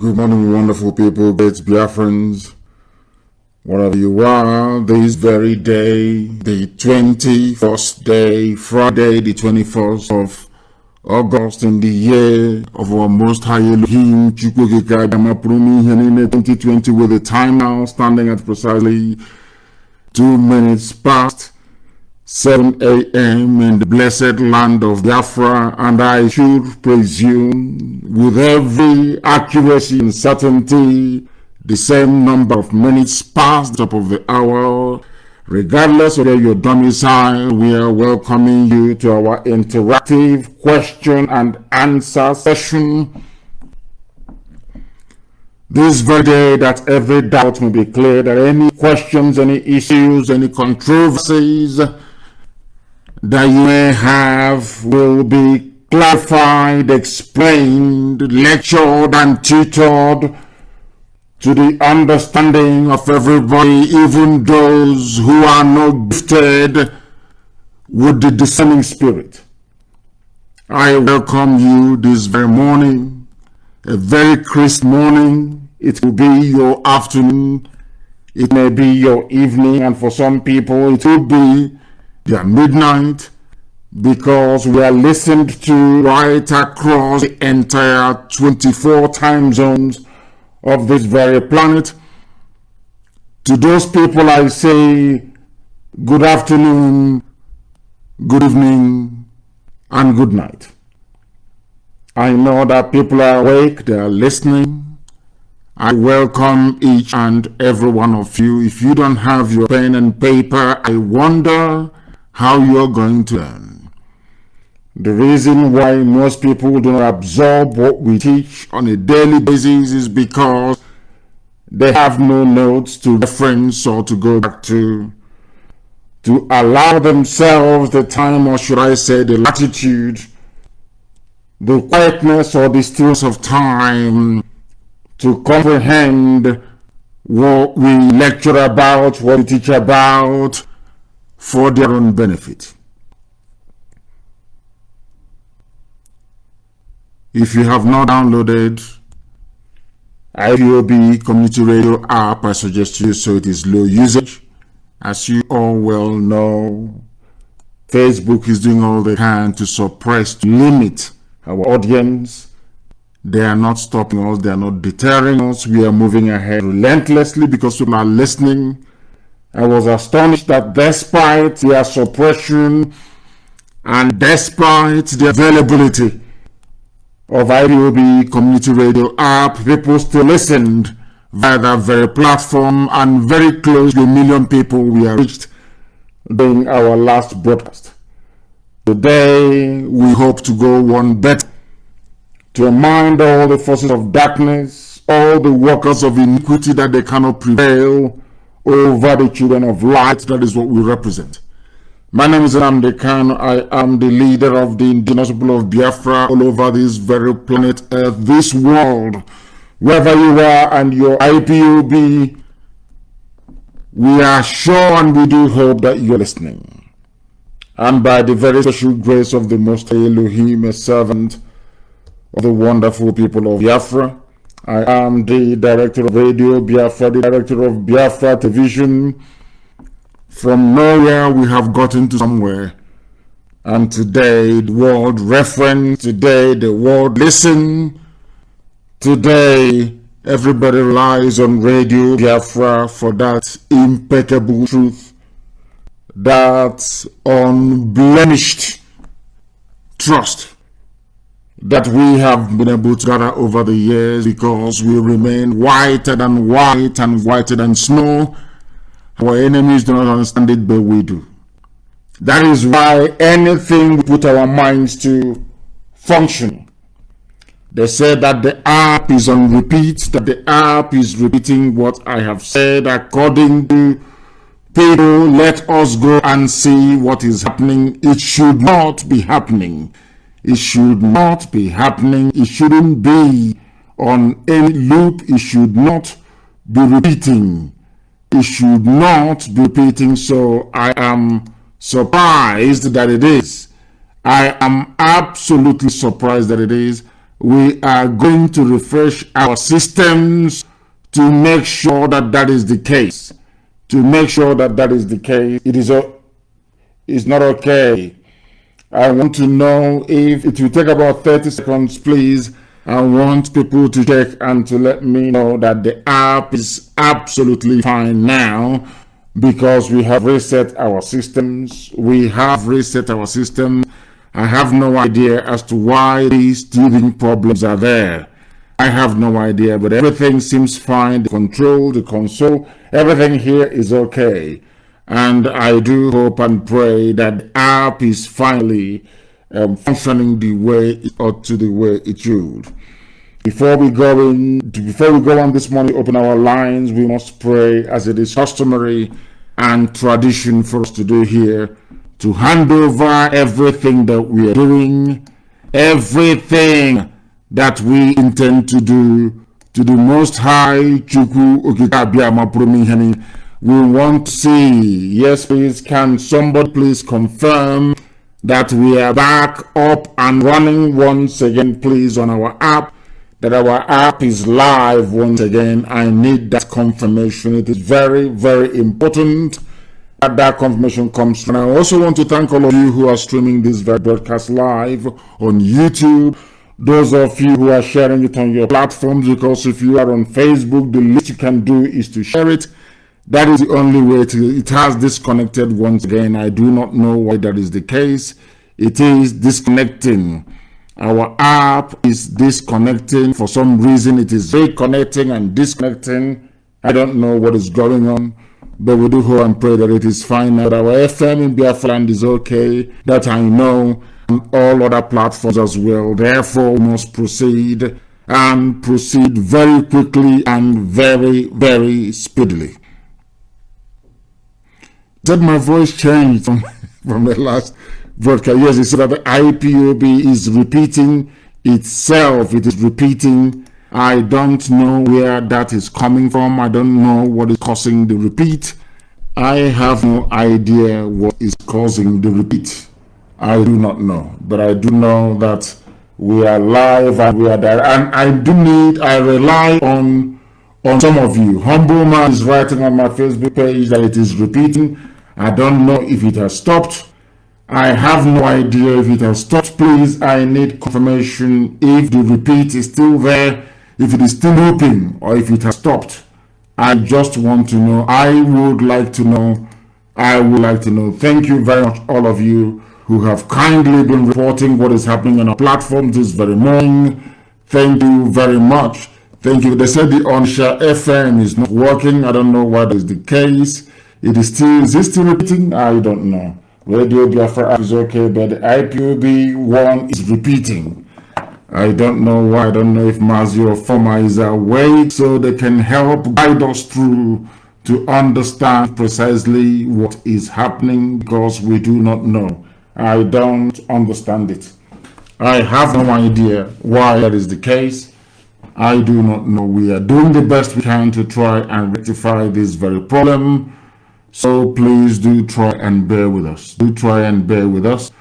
Good morning, wonderful people, great Biafrans, wherever you are, this very day, the 21st day, Friday, the 21st of August in the year of our Most High Elohim, 2020, with the time now standing at precisely 2 minutes past 7 a.m. in the blessed land of Biafra, and I should presume with every accuracy and certainty the same number of minutes past the top of the hour. Regardless of where your domicile, we are welcoming you to our interactive question and answer session. This very day, that every doubt may be cleared, that any questions, any issues, any controversies that you may have will be clarified, explained, lectured, and tutored to the understanding of everybody, even those who are not gifted with the discerning spirit. I welcome you this very morning, a very crisp morning. It will be your afternoon, it may be your evening, and for some people it will be their midnight, because we are listened to right across the entire 24 time zones of this very planet. To those people I say good afternoon, good evening, and good night. I know that people are awake, they are listening. I welcome each and every one of you. If you don't have your pen and paper, I wonder how you're going to learn. The reason why most people do not absorb what we teach on a daily basis is because they have no notes to reference or to go back to allow themselves the time, or should I say the latitude, the quietness or the stillness of time to comprehend what we lecture about, what we teach about, for their own benefit. If you have not downloaded IPOB Community Radio app, I suggest you so. It is low usage. As you all well know, Facebook is doing all they can to suppress, to limit our audience. They are not stopping us, they are not deterring us. We are moving ahead relentlessly because people are listening. I was astonished that despite their suppression and despite the availability of IPOB Community Radio app, people still listened via that very platform, and very close to 1 million people we have reached during our last broadcast. Today, we hope to go one better, to remind all the forces of darkness, all the workers of iniquity, that they cannot prevail over the children of light. That is what we represent. My name is Nnamdi Kanu. I am the leader of the indigenous people of Biafra all over this very planet Earth, this world. Wherever you are and your IPOB, we are sure and we do hope that you are listening. And by the very special grace of the Most High Elohim, a servant of the wonderful people of Biafra, I am the director of Radio Biafra, the director of Biafra Television. From nowhere we have gotten to somewhere, and today the world reference, today the world listen, today everybody relies on Radio Biafra for that impeccable truth, that unblemished trust that we have been able to gather over the years, because we remain whiter than white and whiter than snow. Our enemies do not understand it, but we do. That is why anything we put our minds to function. They say that the app is on repeat, that the app is repeating what I have said. According to people, let us go and see what is happening. It should not be happening. It should not be happening. It shouldn't be on any loop. It should not be repeating. It should not be repeating. So I am surprised that it is. I am absolutely surprised that it is. We are going to refresh our systems to make sure that that is the case. To make sure that that is the case. It's not okay. I want to know if it will take about 30 seconds, please. I want people to check and to let me know that the app is absolutely fine now, because we have reset our systems. We have reset our system. I have no idea as to why these teething problems are there. I have no idea, but everything seems fine. The control, the console, everything here is okay. And I do hope and pray that the app is finally functioning the way it ought to, the way it should. Before we go on this morning, open our lines, we must pray, as it is customary and tradition for us to do here, to hand over everything that we are doing, everything that we intend to do, to the Most High. We want to see, yes please, can somebody please confirm that we are back up and running once again, please, on our app, that our app is live once again. I need that confirmation. It is very, very important that that confirmation comes. And I also want to thank all of you who are streaming this broadcast live on YouTube. Those of you who are sharing it on your platforms, because if you are on Facebook, the least you can do is to share it. That is the only way it has disconnected once again. I do not know why that is the case. It is disconnecting. Our app is disconnecting. For some reason, it is reconnecting and disconnecting. I don't know what is going on, but we do hope and pray that it is fine now. Our FM in Biafra land is okay. That I know, and all other platforms as well. Therefore, we must proceed, and proceed very quickly and very, very speedily. Did my voice change from the last broadcast? Yes, it said that the IPOB is repeating itself. It is repeating. I don't know where that is coming from. I don't know what is causing the repeat. I have no idea what is causing the repeat. I do not know. But I do know that we are live and we are there. And I rely on some of you. Humble Man is writing on my Facebook page that it is repeating. I don't know if it has stopped. I have no idea if it has stopped. Please, I need confirmation if the repeat is still there, if it is still looping, or if it has stopped. I just want to know. I would like to know. I would like to know. Thank you very much, all of you who have kindly been reporting what is happening on our platform this very morning. Thank you very much. Thank you. They said the Onisha FM is not working. I don't know why that is the case. Is it still repeating? I don't know. Radio Biafra app is okay, but the IPOB one is repeating. I don't know why. I don't know if Mazi or Former is awake so they can help guide us through to understand precisely what is happening, because we do not know. I don't understand it. I have no idea why that is the case. I do not know. We are doing the best we can to try and rectify this very problem. So please do try and bear with us. Do try and bear with us.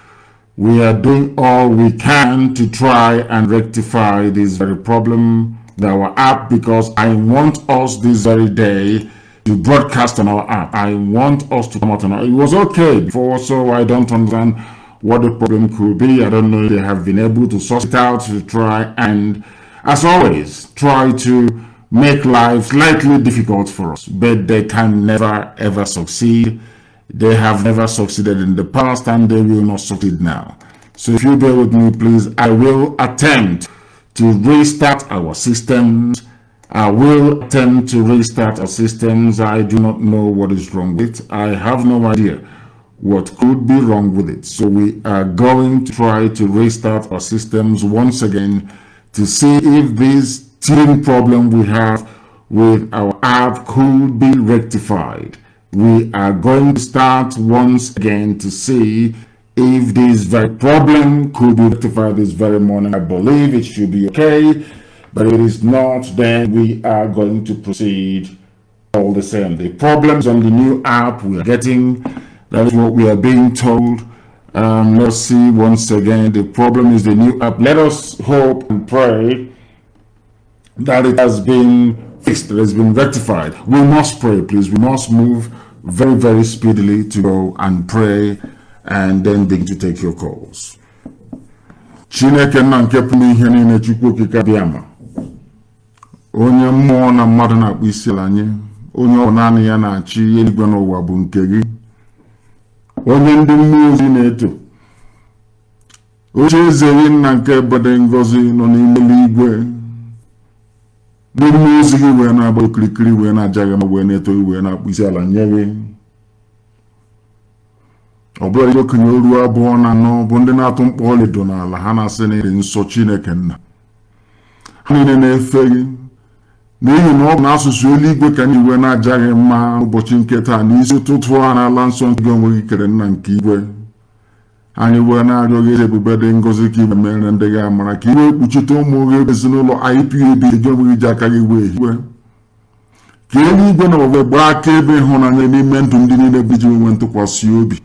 We are doing all we can to try and rectify this very problem with our app, because I want us this very day to broadcast on our app. I want us to come out on our. It was okay before, so I don't understand what the problem could be. I don't know if they have been able to sort it out, to try and, as always, try to make life slightly difficult for us, but they can never ever succeed. They have never succeeded in the past, and they will not succeed now. So if you bear with me, please, I will attempt to restart our systems. I will attempt to restart our systems. I do not know what is wrong with it. I have no idea what could be wrong with it. So we are going to try to restart our systems once again to see if this teething problem we have with our app could be rectified. We are going to start once again to see if this very problem could be rectified this very morning. I believe it should be okay, but if it is not, then we are going to proceed all the same. The problems on the new app we are getting, that is what we are being told. Let's see once again. The problem is the new app. Let us hope and pray that it has been fixed, it has been rectified. We must pray, please. We must move very, very speedily to go and pray and then begin to take your calls. Chineke nna nke pụrụ ihe niile Chukwu okike abịa ama. Onye mmụọ na mmadụ na-akpụ isi ala nye, onye ọ naanị ya na-achị eluigwe n'ụwa bụ nke gị. Onye ndị mmụọ ozi na-eto. Oche eze gị nna nke ebede ngọzi nọ n'ime eluigwe. Ndị mmụọ ozi gị wee na-agba okirikiri wee na-ajaghị ma wee na-eto gị wee na-akpụ isi ala nye gị. Ọ bụrụ ndị okenye oru abụọ na anọ bụ ndị na-atụ mkpọ ọlaedo n'ala ha na-asị na ịdị nsọ Chineke nna. Ha niile na-efe gị n'ihi na ọ bụ n'asụsụ eluigwe ka anyị wee na-ajaghị mma ụbọchị nke taa n'isi ụtụtụ a n'ala nsọ nke gị onwe gị kere nna nke igwe. Anyị wee na-arịọ gị ebube dị ngọzi ka iwe mere ndị gị amara ka iwe kpuchite ụmụ gị ezinụlọ IPOB gị onwe gị ji aka gị wee hiwe. Ka eluigwe na ụwa gbaa akaebe ịhụnanya n'ime ndụ ndị niile bụ iji nwe ntụkwasị obi.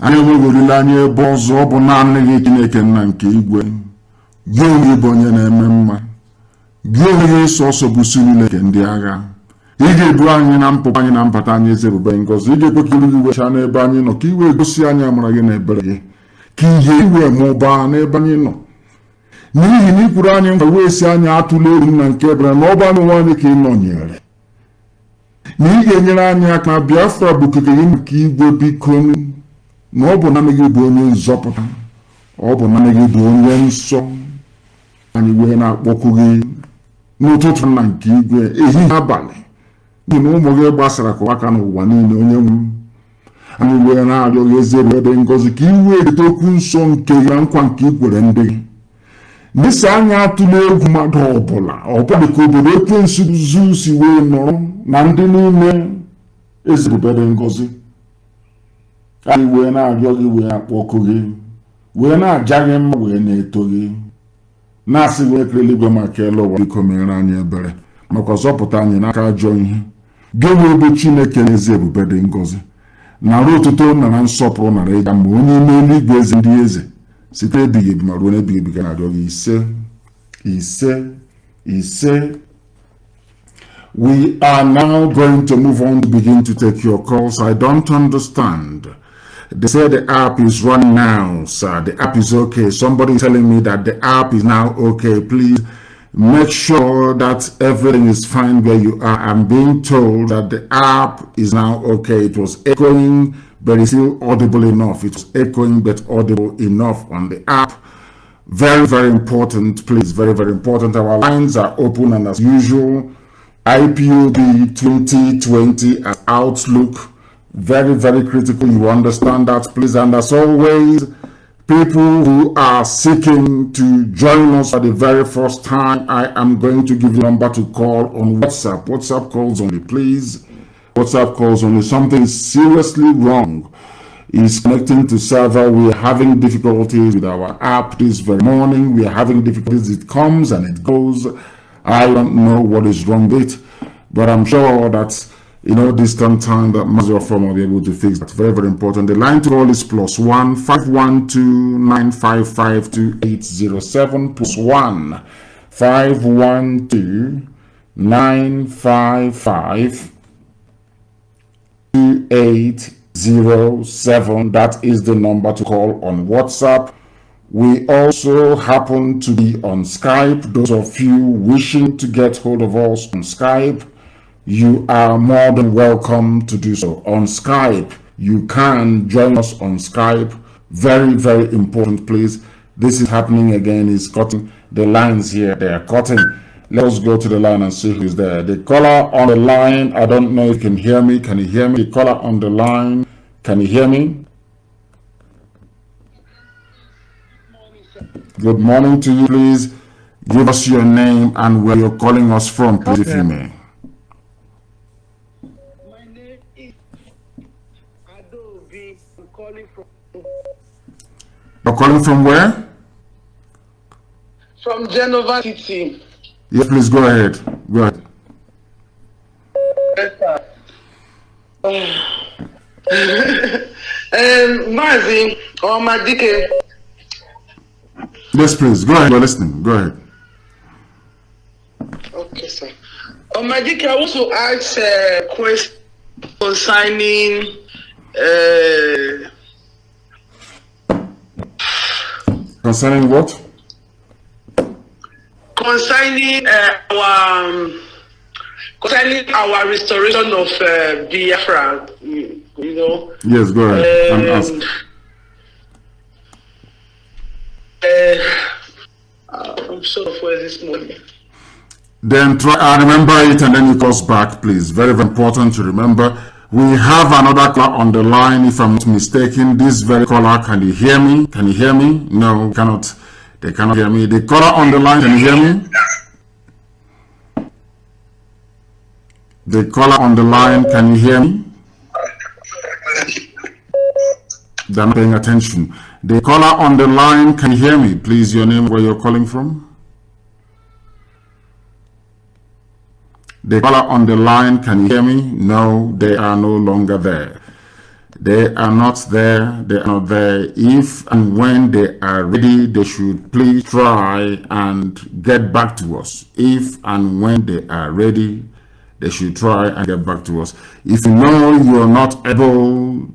Anyị enweghị olileanya ebe ọzọ ọ bụ naanị gị Chineke nna nke igwe. Gị onwe bụ onye na-eme mma. Gị onwe gị sọsọ bụ isi niile nke ndị agha. Ị ga-ebu anyị na mpụta anyị na mbata anyị eze ebube ngọzi. Ị ga-ekwe ka ilu gị wechaa n'ebe anyị nọ ka iwe gosi anyị amara gị na ebere gị. Ka ihe iwe mụbaa n'ebe anyị nọ. N'ihi na ikwuru anyị nkwa wee si anyị atụla egwu nna nke ebere na ọba anyị nwaanyị ka ị nọnyere. Na ị ga-enyere anyị aka na Biafra bụ okike gị nke igwe biko na ọ bụ naanị gị bụ onye nzọpụta. Ọ bụ naanị gị bụ onye nsọ. Anyị wee na-akpọku gị n'ụtụtụ nna nke igwe ehihie abalị n'ihi na ụmụ gị gbasara ka aka n'ụwa niile onye nwe. Anyị wee na-arịọ gị eze ebube dị ngọzi ka iwe erite okwu nsọ nke gị na nkwa nke ikwere ndị gị. N'isi anyị atụla egwu mmadụ ọbụla ọbụla ka obodo ekwensu zu si wee nọrọ na ndị niile eze ebube dị ngọzi. Anyị wee na-arịọ gị wee akpọku gị wee na-aja gị mma wee na-eto gị na-asị wee kere eluigwe maka ele ụwa biko mere anyị ebere maka zọpụta anyị n'aka ajọ ihe. Gị wee bụ Chineke n'ezi ebube dị ngọzi nara otuto nara nsọpụrụ nara ịja ma onye ime eluigwe eze ndị eze site ebighị ebi ma ruo n'ebighị ebi ka na-arịọ gị ise ise ise. We are now going to move on to begin to take your calls. I don't understand. They say the app is running now, sir. The app is okay. Somebody is telling me that the app is now okay. Please make sure that everything is fine where you are. I'm being told that the app is now okay. It was echoing, but it's still audible enough. It was echoing, but audible enough on the app. Very, very important, please. Very, very important. Our lines are open, and as usual, IPOB 2020 at Outlook. Very, very critical. You understand that, please. And as always, people who are seeking to join us for the very first time, I am going to give you a number to call on WhatsApp. WhatsApp calls only, please. WhatsApp calls only. Something is seriously wrong. It's connecting to server. We are having difficulties with our app this very morning. We are having difficulties. It comes and it goes. I don't know what is wrong with it, but I'm sure that distant time that Mazi from will be able to fix that. Very, very important. The line to call is +1 512 955 2807 +1 512 955 2807. That is the number to call on WhatsApp. We also happen to be on Skype. Those of you wishing to get hold of us on Skype, you are more than welcome to do so. On Skype, you can join us on Skype. Very, very important, please. This is happening again. It's cutting the lines here. They are cutting. Let us go to the line and see who's there. The caller on the line, I don't know if you can hear me. Can you hear me? The caller on the line, can you hear me? Good morning to you. Please give us your name and where you're calling us from, please, if you may. My name is Adobe. I'm calling from. You're calling from where? From Genova City. Yes, please go ahead. Go ahead. Yes, sir. Mazi or Madike. Yes, please. Go ahead. We're listening. Go ahead. Okay, sir. Madike, I want to ask a question concerning Concerning what? Concerning our restoration of Biafra, you know. Yes, go ahead and ask. I'm sort of where this morning. Then try remember it and then you cross back, please. Very, very important to remember. We have another caller on the line, if I'm not mistaken. This very caller, can you hear me? Can you hear me? No, cannot. They cannot hear me. The caller on the line, can you hear me? The caller on the line, can you hear me? They're not paying attention. The caller on the line, can you hear me? Please, your name, where you're calling from? The caller on the line, can you hear me? No, they are no longer there. They are not there. They are not there. If and when they are ready, they should please try and get back to us. If and when they are ready, they should try and get back to us. If you know you are not able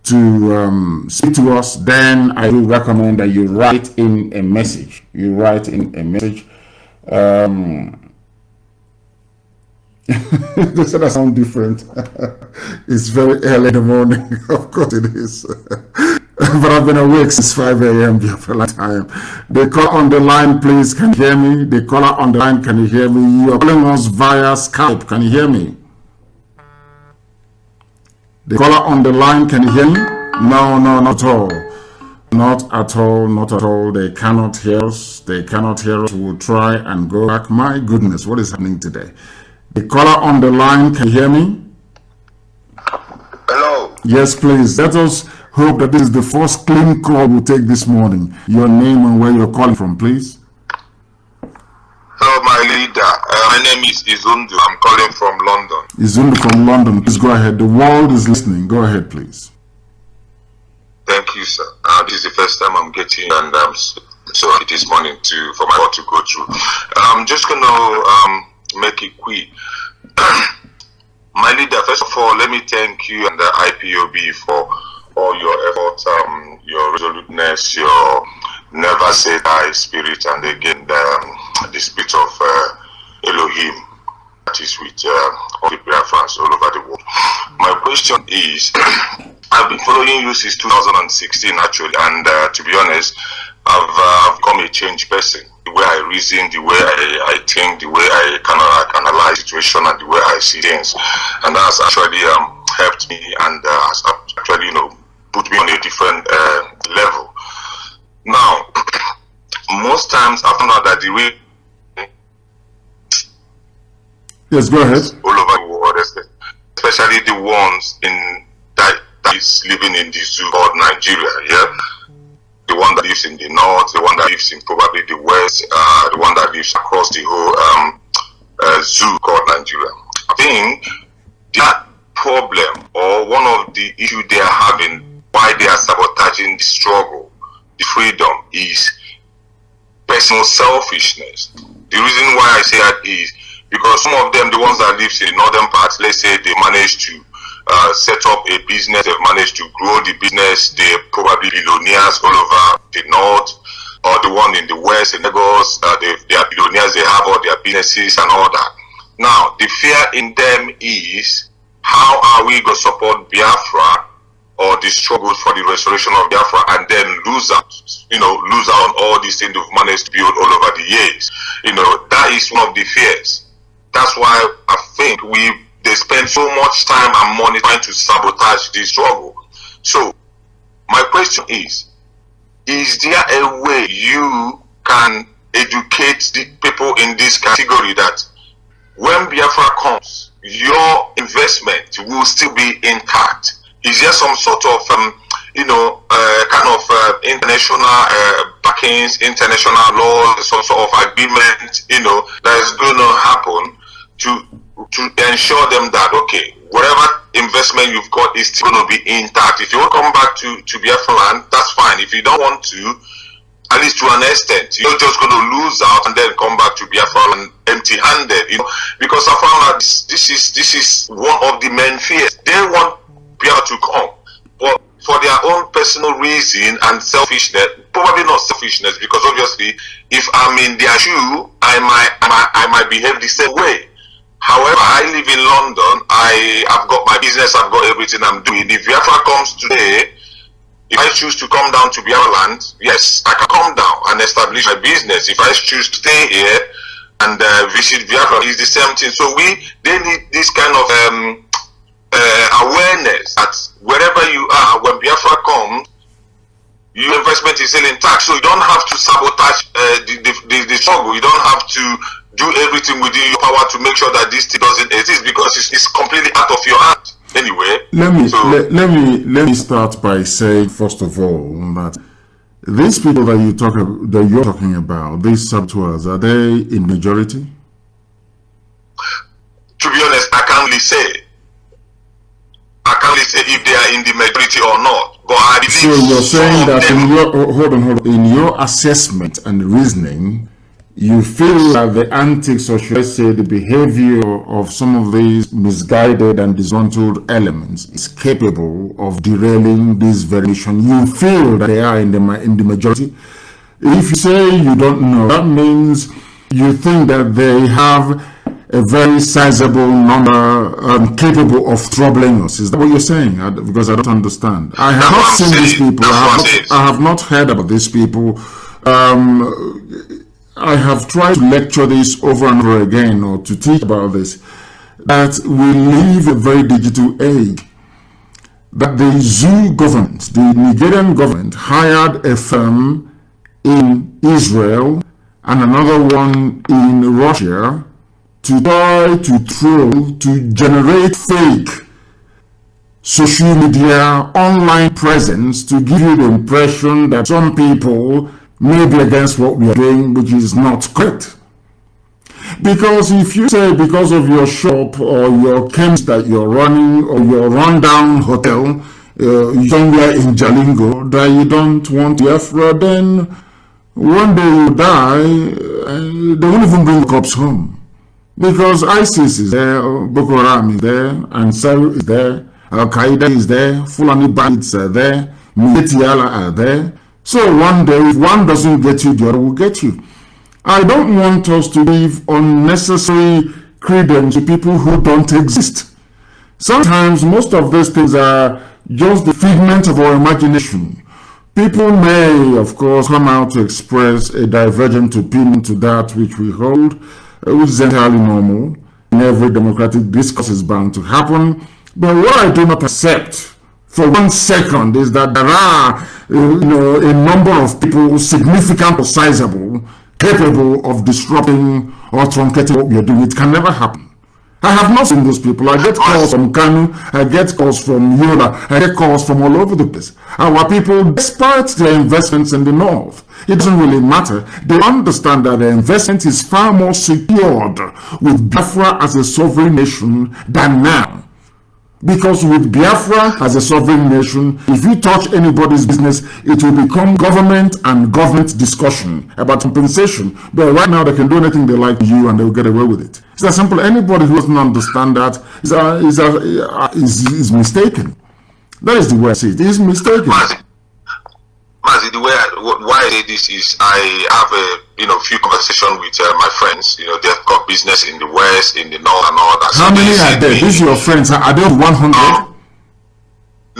to speak to us, then I will recommend that you write in a message. You write in a message. They said I sound different. It's very early in the morning. Of course it is. But I've been awake since 5 a.m. for a long time. The caller on the line, please, can you hear me? The caller on the line, can you hear me? You are calling us via Skype. Can you hear me? The caller on the line, can you hear me? No, not at all. Not at all, not at all. They cannot hear us. They cannot hear us. We'll try and go back. My goodness, what is happening today? The caller on the line, can you hear me? Hello. Yes, please. Let us hope that this is the first clean call we'll take this morning. Your name and where you're calling from, please. Hello, my leader. My name is Izundu. I'm calling from London. Izundu from London. Please go ahead. The world is listening. Go ahead, please. Thank you, sir. This is the first time I'm getting, and so it is morning for my work to go through. I'm just going to make it quick. My leader, first of all, let me thank you and the IPOB for all your efforts, your resoluteness, your never say die spirit, and again the spirit of Elohim that is with all the Biafrans all over the world. My question is, I've been following you since 2016 actually, and to be honest, I've become a changed person. The way I reason, the way I think, the way I kind of analyze situation, and the way I see things, and that's actually helped me and has actually put me on a different level. Now, most times I found out that the way yes, go ahead. All over the world, especially the ones that is living in the zoo called Nigeria, yeah. The one that lives in the north, the one that lives in probably the west, the one that lives across the whole zoo called Nigeria. I think that problem, or one of the issues they are having, why they are sabotaging the struggle, the freedom, is personal selfishness. The reason why I say that is because some of them, the ones that live in the northern parts, let's say they manage to set up a business, they've managed to grow the business, they're probably billionaires all over the north, or the one in the west, in Lagos, they are billionaires, they have all their businesses and all that. Now, the fear in them is, how are we going to support Biafra or the struggle for the restoration of Biafra and then lose out on all these things we've managed to build all over the years? That is one of the fears. That's why I think they spend so much time and money trying to sabotage the struggle. So, my question is there a way you can educate the people in this category that when Biafra comes, your investment will still be intact? Is there some sort of, international backings, international laws, some sort of agreement, that is going to happen to ensure them that, okay, whatever investment you've got is still going to be intact. If you want to come back to Biafra land, that's fine. If you don't want to, at least to an extent, you're just going to lose out and then come back to Biafra land empty-handed. You know, because I found out this is one of the main fears. They want Biafra to come, but for their own personal reason and selfishness, probably not selfishness, because obviously, if I'm in their shoe, I might behave the same way. However, I live in London. I've got my business. I've got everything I'm doing. If Biafra comes today, if I choose to come down to Biafra land, yes, I can come down and establish my business. If I choose to stay here and visit Biafra, it's the same thing. So they need this kind of awareness that wherever you are, when Biafra comes, your investment is still intact. So you don't have to sabotage the struggle. You don't have to do everything within your power to make sure that this thing doesn't exist, because it's completely out of your hand anyway. Let me start by saying, first of all, that these people that you're talking about, these saboteurs, are they in majority? To be honest, I can't really say. I can't really say if they are in the majority or not. But I believe. So you're saying that hold on. In your assessment and reasoning, you feel that the antics, or should I say the behavior of some of these misguided and disgruntled elements is capable of derailing this very mission. You feel that they are in the majority. If you say you don't know, that means you think that they have a very sizable number capable of troubling us. Is that what you're saying? Because I don't understand. I have not seen these people. I have not heard about these people. I have tried to lecture this over and over again, or to teach about this, that we live a very digital age. That the zoo government, the Nigerian government, hired a firm in Israel and another one in Russia to try to troll, to generate fake social media online presence, to give you the impression that some people may be against what we are doing, which is not correct. Because if you say because of your shop or your camps that you're running, or your rundown hotel somewhere in Jalingo, that you don't want Biafra, then one day you die, they won't even bring the cops home. Because ISIS is there, Boko Haram is there, Ansar is there, Al-Qaeda is there, Fulani bandits are there, Metiala are there. So one day, if one doesn't get you, the other will get you. I don't want us to give unnecessary credence to people who don't exist. Sometimes most of these things are just the figment of our imagination. People may, of course, come out to express a divergent opinion to that which we hold, which is entirely normal. In every democratic discourse is bound to happen. But what I do not accept for 1 second is that there are a number of people, significant or sizable, capable of disrupting or truncating what we are doing. It can never happen. I have not seen those people. I get calls from Kanu, I get calls from Yola, I get calls from all over the place. Our people, despite their investments in the north, it doesn't really matter. They understand that their investment is far more secured with Biafra as a sovereign nation than now. Because with Biafra as a sovereign nation, if you touch anybody's business, it will become government and government discussion about compensation. But right now, they can do anything they like to you and they'll get away with it. It's that simple. Anybody who doesn't understand that is mistaken. That is the way I see it. He's mistaken. Mazi, the way why I say this is I have a few conversations with my friends. They've got business in the west, in the north, and all that. How many are there? These are your friends. Are they 100?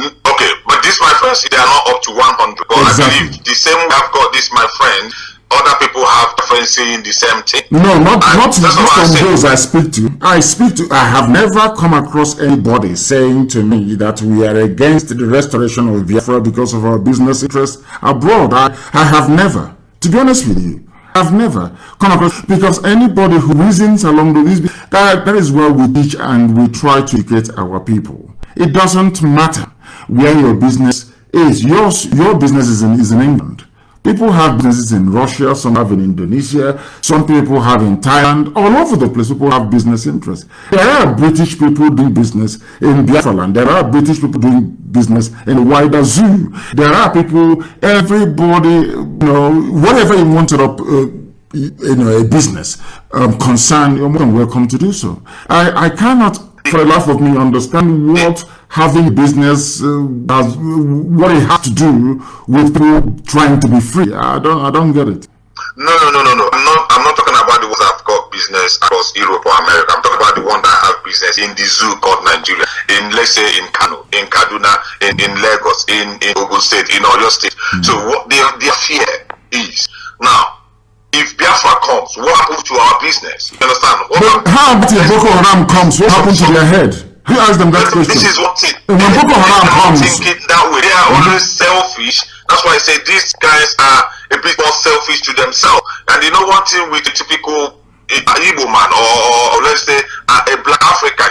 Okay, but these my friends, they are not up to 100. But exactly. I believe the same way I've got this my friend, other people have friends saying the same thing. No, not from those I speak to. I have never come across anybody saying to me that we are against the restoration of Biafra because of our business interests abroad. I have never, to be honest with you, I've never come across, because anybody who reasons along the lines, that is where we teach and we try to educate our people. It doesn't matter where your business is. Your business is in England. People have businesses in Russia, some have in Indonesia, some people have in Thailand, all over the place. People have business interests. There are British people doing business in Biafra land. There are British people doing business in the wider zoo. There are people, everybody, whatever you want to up, a business concern, you're more than welcome to do so. I cannot, for the life of me, understand what having business what it has to do with people trying to be free. I don't get it. No. I'm not talking about the ones that have got business across Europe or America. I'm talking about the one that have business in the zoo called Nigeria. In, let's say, in Kanu, in Kaduna, in Lagos, in Ogun State, in Oyo State. So what their fear is now, if Biafra comes, what happens to our business? You understand? How about if Boko Haram comes? What happens to their head? Who asked them that question? This is what it. When Boko Haram comes, think it that way. They are always selfish. That's why I say these guys are a bit more selfish to themselves. And you know one thing with the typical Igbo man or let's say a black African,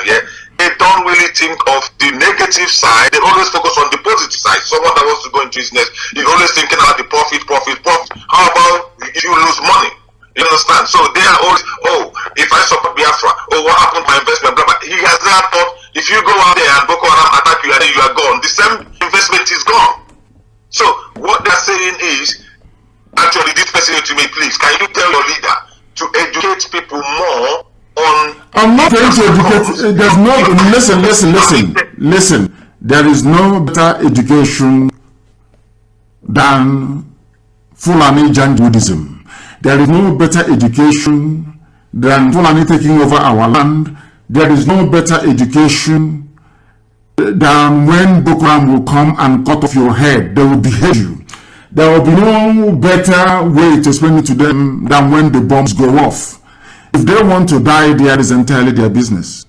they don't really think of the negative side. They always focus on the positive side. Someone that wants to go into business is always thinking about the profit. How about if you lose money? You understand? So they are always, if I support Biafra, what happened to my investment? Blah, blah. He has that thought. If you go out there and Boko Haram attack you and then you are gone, the same investment is gone. So what they're saying is, actually, this person to me, please, can you tell your leader to educate people more on? I'm not going to educate. There's no. Listen. There is no better education than Fulani Janjaweedism. There is no better education than Fulani taking over our land. There is no better education than when Boko Haram will come and cut off your head. They will behead you. There will be no better way to explain it to them than when the bombs go off. If they want to die, that is entirely their business.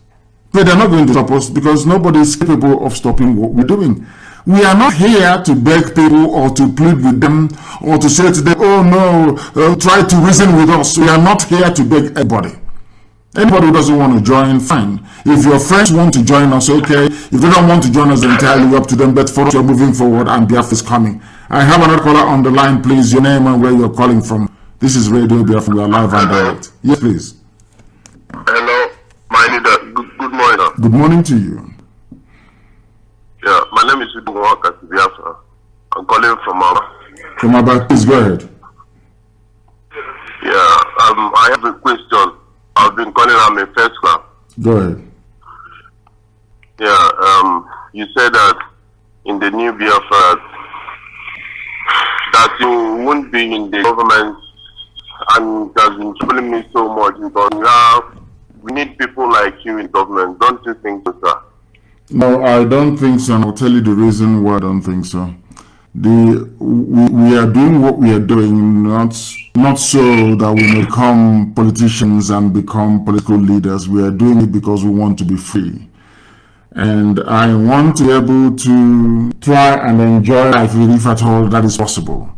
But they're not going to stop us because nobody is capable of stopping what we're doing. We are not here to beg people or to plead with them or to say to them, oh no, try to reason with us. We are not here to beg anybody. Anybody who doesn't want to join, fine. If your friends want to join us, okay. If they don't want to join us, entirely up to them. But for us, we're moving forward and Biafra is coming. I have another caller on the line, please. Your name and where you're calling from. This is Radio Biafra. We are live and direct. Yes, please. Hello, my leader. Good morning. Good morning to you. Yeah, my name is Biafra. I'm calling from Aba. From Aba, please go ahead. Yeah, I have a question. I've been calling. I'm in first class. Go ahead. Yeah, you said that in the new Biafra that you won't be in the government, and it has been troubling me so much because we need people like you in government. Don't you think so, sir? No, I don't think so, and I'll tell you the reason why I don't think so. We are doing what we are doing, not so that we may become politicians and become political leaders. We are doing it because we want to be free. And I want to be able to try and enjoy life if at all that is possible.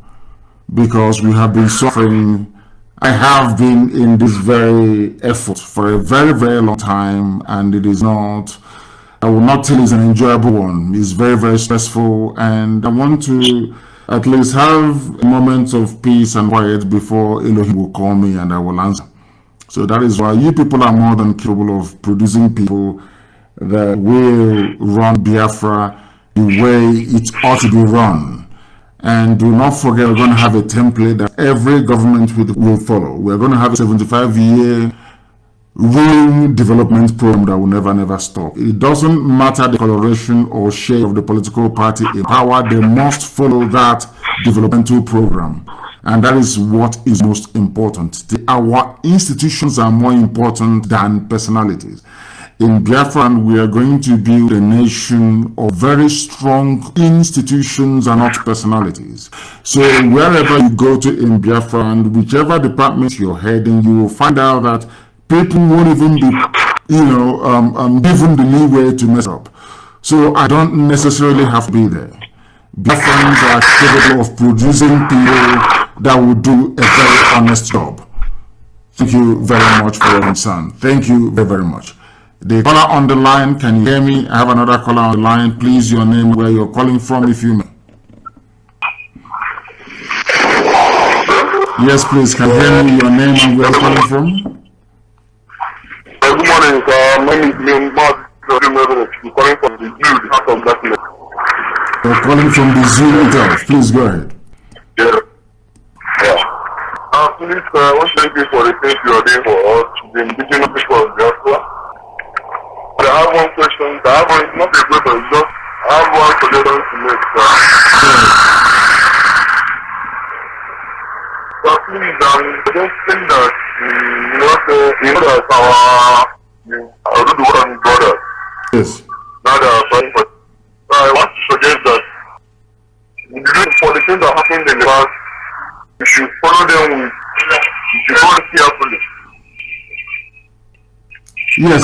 Because we have been suffering. I have been in this very effort for a very, very long time, and it is not, I will not tell you it's an enjoyable one. It's very, very stressful, and I want to at least have moments of peace and quiet before Elohim will call me and I will answer. So that is why you people are more than capable of producing people that will run Biafra the way it ought to be run. And do not forget, we're going to have a template that every government will follow. We're going to have a 75-year ruling development program that will never stop. It doesn't matter the coloration or shade of the political party in power, they must follow that developmental program. And that is what is most important. Our institutions are more important than personalities. In Biafra, we are going to build a nation of very strong institutions and not personalities. So wherever you go to in Biafra, and whichever department you're heading, you will find out that people won't even be, given the leeway to mess up. So I don't necessarily have to be there. Biafrans are capable of producing people that will do a very honest job. Thank you very much for your concern. Thank you very, very much. The caller on the line, can you hear me? I have another caller on the line. Please, your name, where you're calling from, if you may. Yes, please. Can you hear me? Your name and where you're calling from? Good morning, sir. My name is Mazi. I'm calling from the zoo, the House of Darkness. You're calling from the zoo itself. Please go ahead. Yeah. Please, I want to thank you for the things you are doing for us, the indigenous people of Biafra. I have one question. It's not a question, it's just I have one suggestion to make, sir. So please, I just think that that our good one brothers. Yes. Now they are fighting for. So I want to suggest that for the things that happened in the past, you should follow them with. You should go carefully. Yes.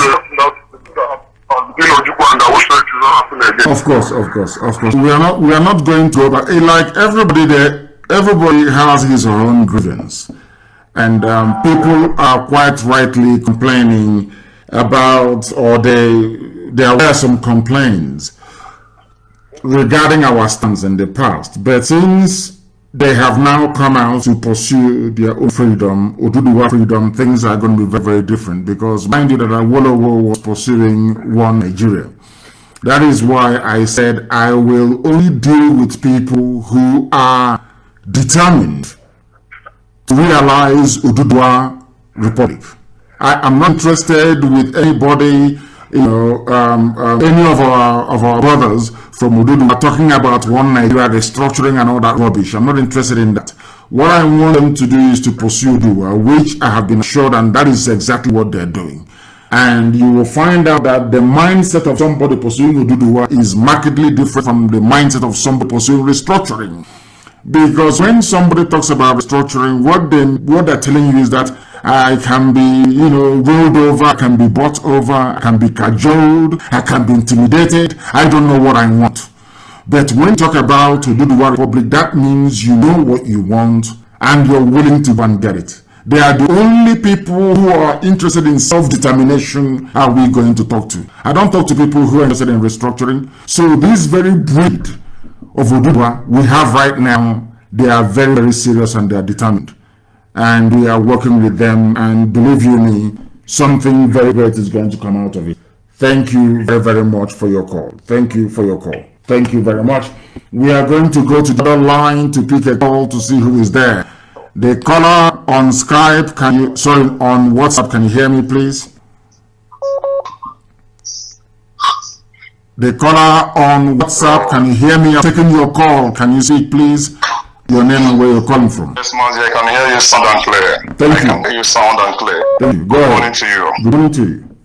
Of course. We are not going to, but like everybody there, everybody has his or her own grievance. And people are quite rightly complaining about, or there were some complaints regarding our stance in the past. But since they have now come out to pursue their own freedom, Oduduwa freedom, things are going to be very, very different. Because mind you that Awolowo was pursuing one Nigeria. That is why I said I will only deal with people who are determined to realize Oduduwa Republic. I am not interested with anybody, any of our brothers from Oduduwa talking about one Nigeria, restructuring and all that rubbish. I'm not interested in that. What I want them to do is to pursue Oduduwa, which I have been assured, and that is exactly what they're doing. And you will find out that the mindset of somebody pursuing Oduduwa is markedly different from the mindset of somebody pursuing restructuring. Because when somebody talks about restructuring, what they're telling you is that I can be, rolled over, I can be bought over, I can be cajoled, I can be intimidated, I don't know what I want. But when you talk about Oduduwa Republic, that means you know what you want and you're willing to go and get it. They are the only people who are interested in self-determination are we going to talk to. I don't talk to people who are interested in restructuring. So this very breed of Oduduwa we have right now, they are very, very serious and they are determined. And we are working with them, and believe you me, something very great is going to come out of it. Thank you very, very much for your call. Thank you for your call. Thank you very much. We are going to go to the other line to pick a call to see who is there. The caller on Skype, on WhatsApp, can you hear me, please? The caller on WhatsApp, can you hear me? I'm taking your call. Can you speak, please? Your name and where you're calling from. Yes, Mazi, I can hear you sound and clear. Thank you. I can hear you sound and clear. Thank you. Go Good ahead. morning to you. Good morning to you.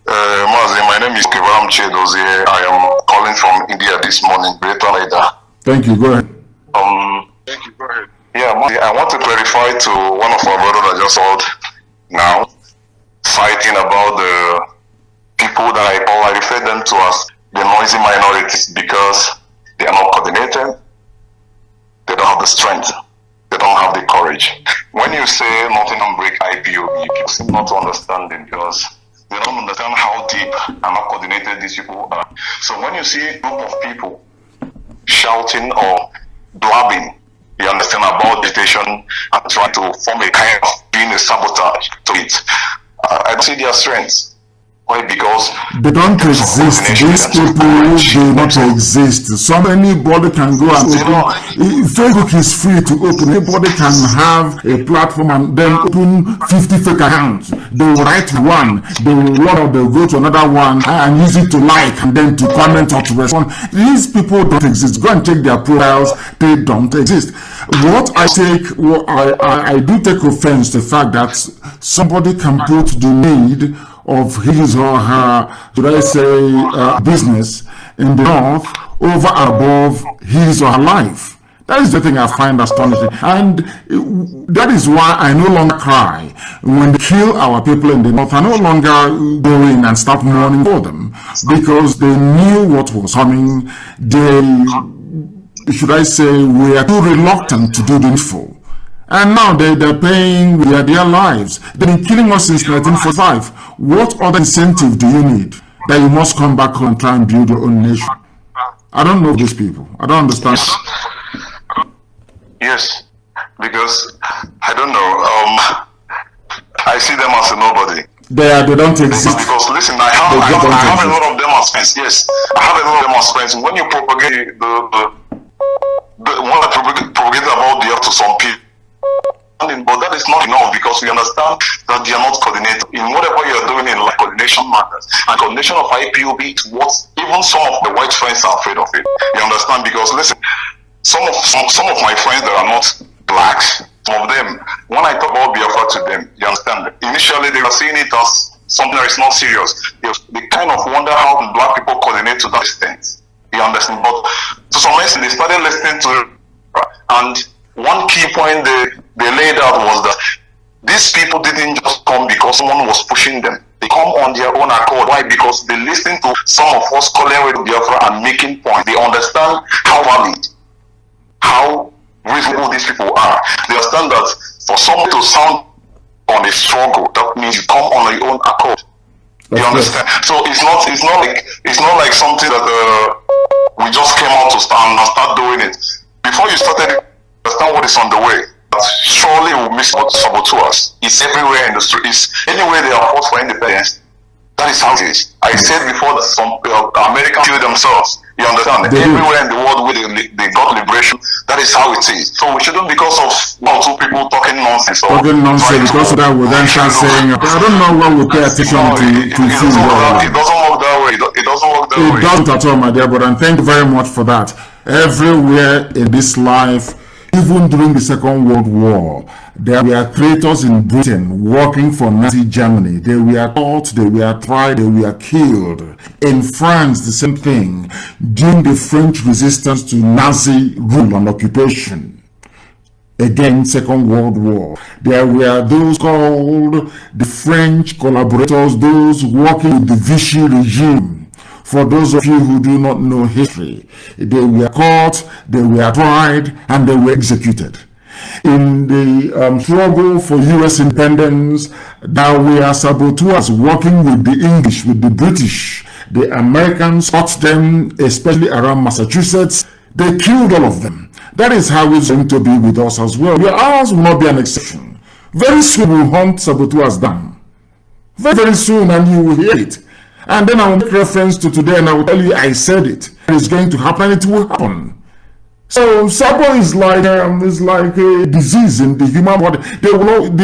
Mazi, my name is Kivam Chedozie. I am calling from India this morning, Greater Noida. Thank you. Go ahead. Thank you. Go ahead. Yeah, Mazi, I want to clarify to one of our brothers I just called now, fighting about the people that I refer them to as the noisy minorities because they are not coordinated. They don't have the strength. They don't have the courage. When you say nothing can break IPOB, people seem not to understand it because they don't understand how deep and how coordinated these people are. So when you see a group of people shouting or blabbing, you understand about agitation and trying to form a kind of being a sabotage to it. I don't see their strength. Why? Because they don't exist. These people do not exist. Anybody can go and open. Facebook is free to open. Anybody can have a platform and then open 50 fake accounts. They will write one, they will go to another one and use it to like and then to comment or to respond. These people don't exist. Go and check their profiles. They don't exist. I do take offense to the fact that somebody can put the need of his or her, should I say, business in the north over above his or her life. That is the thing I find astonishing. And that is why I no longer cry when they kill our people in the north. I no longer go in and start mourning for them because they knew what was coming. They, should I say, were too reluctant to do the needful. And now they're paying with their lives. They've been killing us since 1945. What other incentive do you need that you must come back home and try and build your own nation? I don't know these people. I don't understand. Yes. because I don't know. I see them as a nobody. They don't exist. Because listen, I have a lot of them as friends. Yes, I have a lot of them as friends. When you propagate the one that propagated about the earth to some people, but that is not enough, because we understand that they are not coordinated in whatever you are doing in life. Coordination matters, and coordination of IPOB is what even some of the white friends are afraid of it. You understand? Because listen, some of my friends that are not black, some of them, when I talk about Biafra to them, you understand, initially they were seeing it as something that is not serious. They kind of wonder how black people coordinate to that extent. You understand? But to some extent, they started listening to it, and one key point they laid out was that these people didn't just come because someone was pushing them. They come on their own accord. Why? Because they listen to some of us calling with Biafra and making points. They understand how valid, how reasonable these people are. They understand that for someone to sound on a struggle, that means you come on your own accord. You understand? So it's not like something that we just came out to start doing it. Before you started, understand what is on the way. But surely we will miss saboteurs. It's everywhere in the street. It's anywhere they are fought for independence. That is how it is. I said before that some Americans kill themselves. You understand? Everywhere in the world where they got liberation, that is how it is. So we shouldn't, because of one or two people talking nonsense. Because of that, we then start saying, I don't know what we pay attention to. It doesn't work that way. It doesn't work that way. It doesn't at all, my dear brother, and thank you very much for that. Everywhere in this life, even during the Second World War, there were traitors in Britain working for Nazi Germany. They were caught, they were tried, they were killed. In France, the same thing. During the French resistance to Nazi rule and occupation, again, Second World War, there were those called the French collaborators, those working with the Vichy regime. For those of you who do not know history, they were caught, they were tried, and they were executed. In the struggle for US independence, there were saboteurs working with the English, with the British. The Americans caught them, especially around Massachusetts. They killed all of them. That is how it's going to be with us as well. Ours will not be an exception. Very soon we'll hunt saboteurs down. Very, very soon, and you will hear it. And then I will make reference to today, and I will tell you I said it. It's going to happen. It will happen. So sabo is like a disease in the human body. They will not.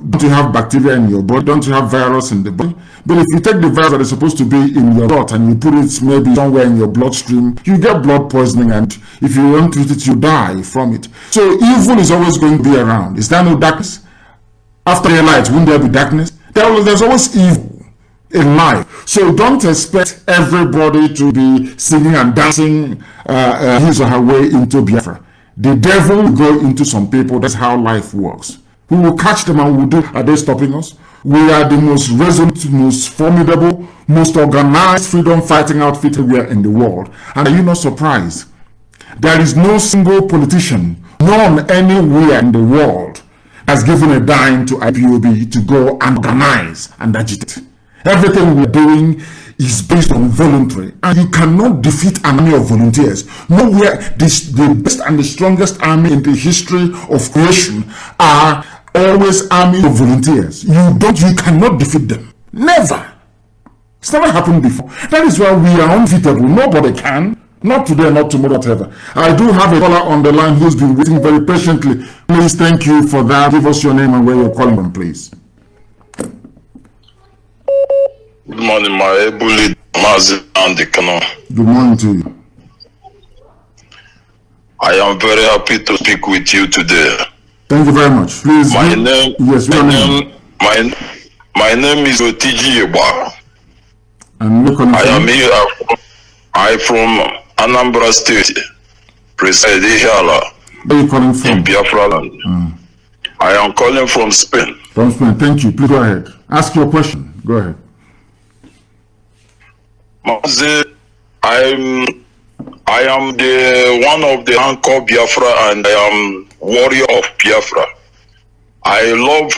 Don't you have bacteria in your body? Don't you have virus in the body? But if you take the virus that is supposed to be in your blood and you put it maybe somewhere in your bloodstream, you get blood poisoning, and if you don't treat it, you die from it. So evil is always going to be around. Is there no darkness? After the light, won't there be darkness? There's always evil in life. So don't expect everybody to be singing and dancing his or her way into Biafra. The devil will go into some people. That's how life works. We will catch them and we'll do. Are they stopping us? We are the most resolute, most formidable, most organized freedom fighting outfit everywhere in the world. And are you not surprised? There is no single politician, none anywhere in the world, has given a dime to IPOB to go and organize and agitate. Everything we're doing is based on voluntary, and you cannot defeat an army of volunteers. Nowhere, the best and the strongest army in the history of creation are always army of volunteers. You cannot defeat them. Never. It's never happened before. That is why we are undefeatable. Nobody can. Not today, not tomorrow, whatever. I do have a caller on the line who's been waiting very patiently. Please, thank you for that. Give us your name and where you're calling from, please. Good morning, my bully Mazi and Kanu. Good morning to you. I am very happy to speak with you today. Thank you very much. Please. My name is Otiji Yeba. I am from Anambra State, President Ihala. Where are you calling from? In Biafra land. I am calling from Spain. From Spain. Thank you. Please go ahead. Ask your question. Go ahead. Mazi, I am the one of the anchor Biafra, and I am warrior of Biafra. I love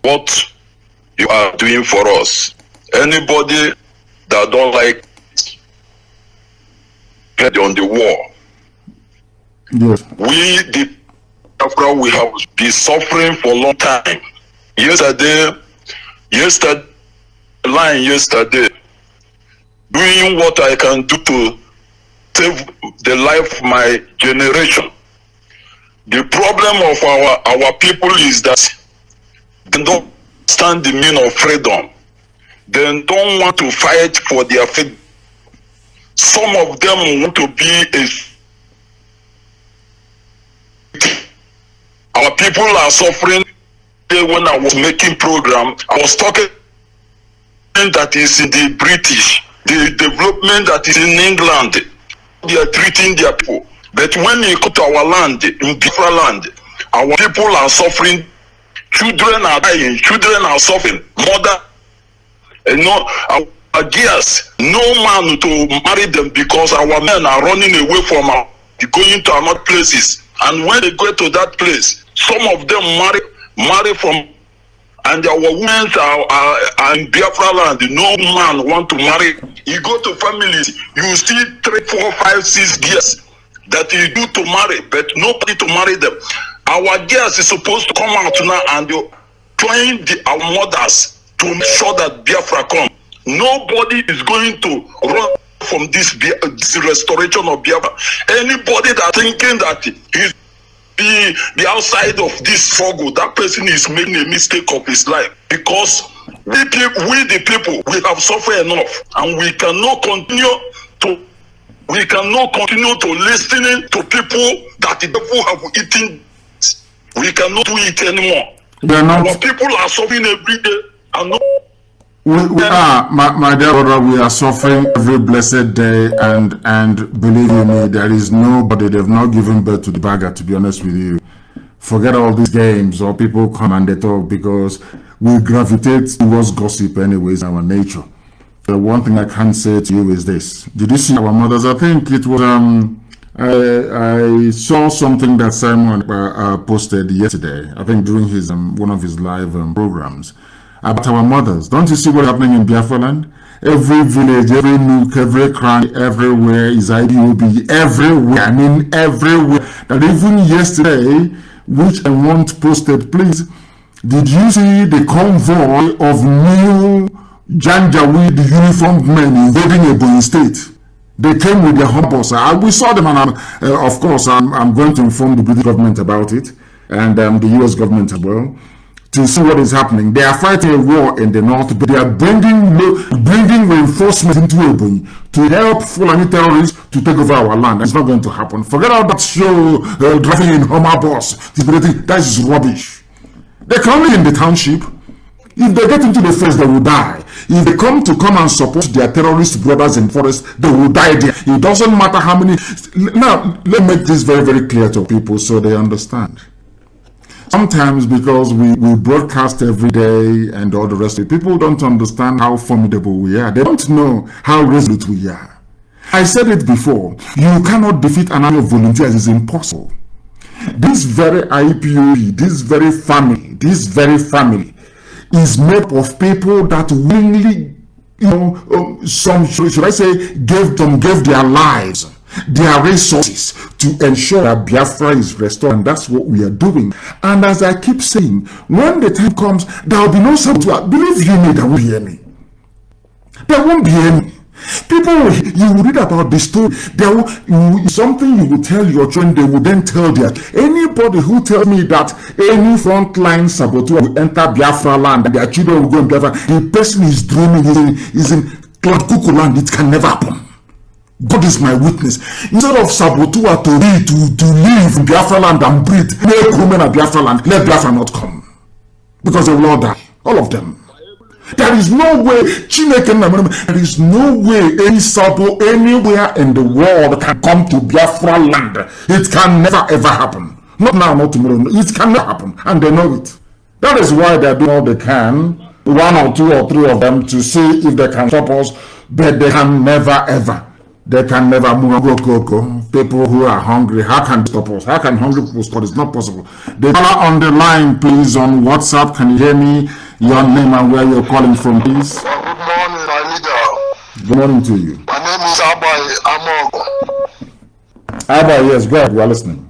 what you are doing for us. Anybody that don't like it on the war, yes. we the Biafra, we have been suffering for a long time. Yesterday, doing what I can do to save the life of my generation. The problem of our people is that they don't understand the meaning of freedom. They don't want to fight for their freedom. Some of them want to be our people are suffering. When I was making program, I was talking that is in the British, the development that is in England. They are treating their people. But when you come to our land, in Biafra land, our people are suffering. Children are dying. Children are suffering. Mother, our girls, no man to marry them because our men are running away from us, going to another places. And when they go to that place, some of them marry from, and our women are in Biafra land. No man want to marry. You go to families, you see 3, 4, 5, 6 girls that you do to marry, but nobody to marry them. Our girls is supposed to come out now and join our mothers to make sure that Biafra come. Nobody is going to run from this restoration of Biafra. Anybody that thinking that he's the outside of this struggle, that person is making a mistake of his life, because we the people, we have suffered enough, and we cannot continue to listening to people that the devil have eaten. We cannot do it anymore. Our people are suffering every day. And we are, my dear brother, we are suffering every blessed day, and believe me, there is nobody, they've not given birth to the bagger, to be honest with you. Forget all these games, or people come and they talk, because we gravitate towards gossip anyways, our nature. The one thing I can say to you is this. Did you see our mothers? I think it was, I saw something that Simon posted yesterday, I think during his one of his live programs, about our mothers. Don't you see what's happening in Biafra land? Every village, every nook, every cranny, everywhere is IDOB, everywhere, I mean everywhere. That even yesterday, which I want posted, please, did you see the convoy of new Janjaweed uniformed men invading Ebonyi State? They came with their humpers. We saw them, and of course, I'm going to inform the British government about it, and the US government as well, to see what is happening. They are fighting a war in the north, but they are bringing reinforcements into Ebonyi to help Fulani terrorists to take over our land. That's not going to happen. Forget all that show driving in Homer bus. That is rubbish. They can only in the township. If they get into the forest, they will die. If they come and support their terrorist brothers in forest, they will die there. It doesn't matter how many. Now, let me make this very, very clear to people so they understand. Sometimes, because we broadcast every day and all the rest of it, people don't understand how formidable we are. They don't know how resolute we are. I said it before. You cannot defeat an army of volunteers. It's impossible. This very IPOB, this very family is made up of people that willingly, some, should I say, gave their lives, their resources to ensure that Biafra is restored, and that's what we are doing. And as I keep saying, when the time comes, there will be no saboteur. Believe you me, there won't be any. There won't be any. People, you will read about the story. Something you will tell your children, they will then tell their. Anybody who tells me that any frontline saboteur will enter Biafra land and their children will go in Biafra, the person is dreaming, is in Kuku land. It can never happen. God is my witness. Instead of saboteur to live in Biafra land and breathe, make women at Biafra land, let Biafra not come. Because they will all die. All of them. There is no way, there is no way any sabo anywhere in the world can come to Biafra land. It can never ever happen. Not now, not tomorrow. It can never happen. And they know it. That is why they do all they can, 1 or 2 or 3 of them, to see if they can stop us. But they can never ever. They can never move. Go. People who are hungry, how can they stop us? How can hungry people stop us? It's not possible. The caller on the line, please, on WhatsApp. Can you hear me? Your name and where you're calling from, please. Good morning, my leader. Good morning to you. My name is Abai Amogo. Abai, yes, go ahead. We are listening.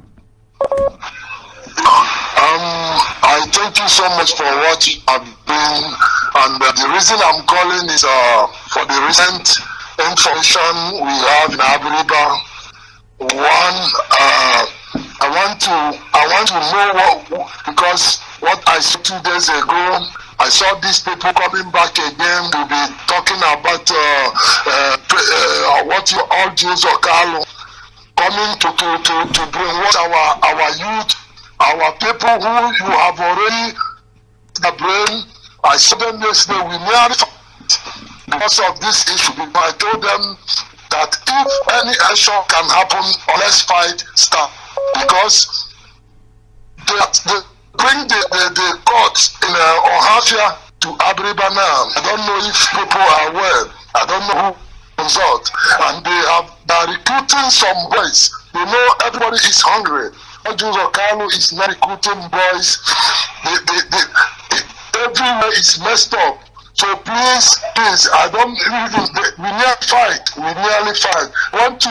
you so much for what you have been. And the reason I'm calling is for the recent information we have in Aburiba. One, I want to know what, because what I saw 2 days ago, I saw these people coming back again to be talking about what you all Jews or Kanu coming to brainwash our youth, our people who you have already the brain. I saw them yesterday. We nearly fought because of this issue. I told them that if any action can happen, let's fight, stop, because they bring the courts in Ohafia to Aburiba now. I don't know if people are aware. I don't know who consult. And they are recruiting some boys. They know everybody is hungry. Jews or Kanu is not recruiting boys. Everywhere is messed up. So please, I don't even, we nearly fight. I want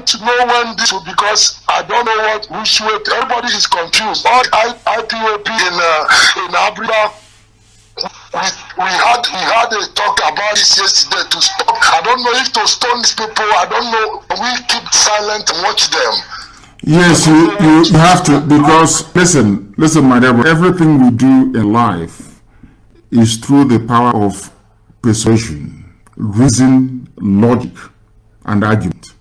to know when this will, because I don't know which way. Everybody is confused. All IPOP in Aburiba, we had a talk about this yesterday to stop. I don't know if to stone these people. I don't know. We keep silent and watch them. Yes, you have to, because listen, my dear, everything we do in life is through the power of persuasion, reason, logic, and argument.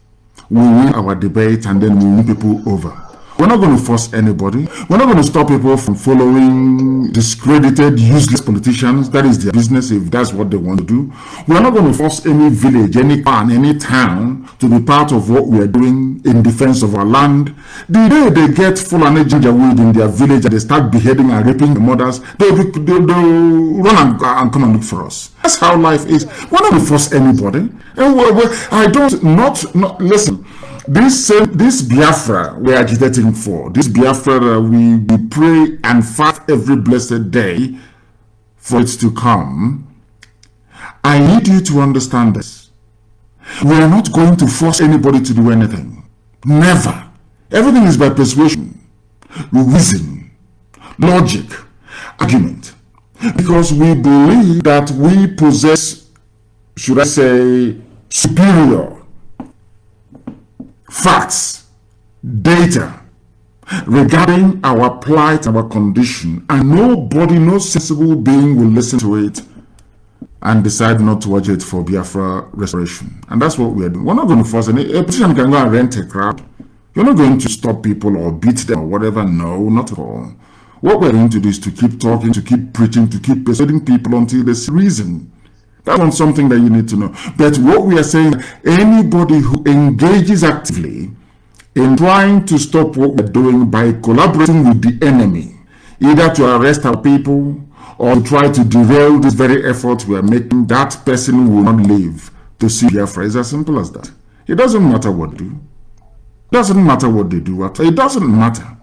We win our debate and then we win people over. We're not going to force anybody. We're not going to stop people from following discredited, useless politicians. That is their business if that's what they want to do. We're not going to force any village, any clan, any town to be part of what we are doing in defense of our land. The day they get Fulani Janjaweed in their village and they start beheading and raping the mothers, they'll run and come and look for us. That's how life is. We're not going to force anybody. And listen. This Biafra we're agitating for, this Biafra we pray and fight every blessed day for it to come. I need you to understand this. We are not going to force anybody to do anything. Never. Everything is by persuasion, reason, logic, argument. Because we believe that we possess, should I say, superior facts, data regarding our plight, our condition, and nobody, no sensible being will listen to it and decide not to watch it for Biafra restoration. And that's what we are doing. We're not going to force any. A politician can go and rent a crowd. You're not going to stop people or beat them or whatever. No, not at all. What we're going to do is to keep talking, to keep preaching, to keep persuading people until they see reason. That's not something that you need to know. But what we are saying, anybody who engages actively in trying to stop what we're doing by collaborating with the enemy, either to arrest our people or to try to derail this very effort we are making, that person will not live to see Biafra. It's as simple as that. It doesn't matter what they do. It doesn't matter what they do. It doesn't matter.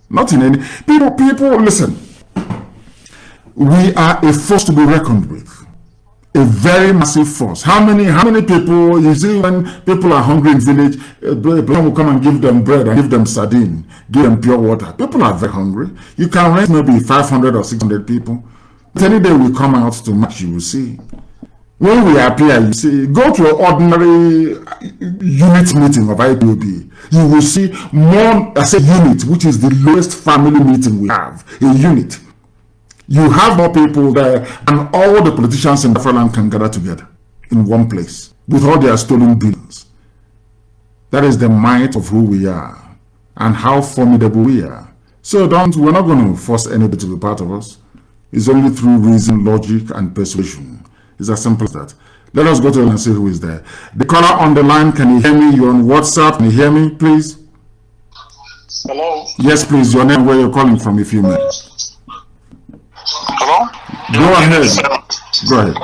Not in any... People, listen. We are a force to be reckoned with. A very massive force. How many people, you see, when people are hungry in village, people will come and give them bread and give them sardine, give them pure water. People are very hungry. You can rent maybe 500 or 600 people. But any day we come out to match, you will see. When we appear, you see, go to an ordinary unit meeting of IPOB, you will see more as a unit, which is the lowest family meeting we have, a unit. You have more people there, and all the politicians in the land can gather together in one place with all their stolen billions. That is the might of who we are and how formidable we are. So we're not going to force anybody to be part of us. It's only through reason, logic, and persuasion. It's as simple as that. Let us go to and see who is there. The caller on the line, can you hear me? You're on WhatsApp. Can you hear me, please? Hello? Yes, please. Your name, where you're calling from, if you may. Hello? Go ahead. Go ahead.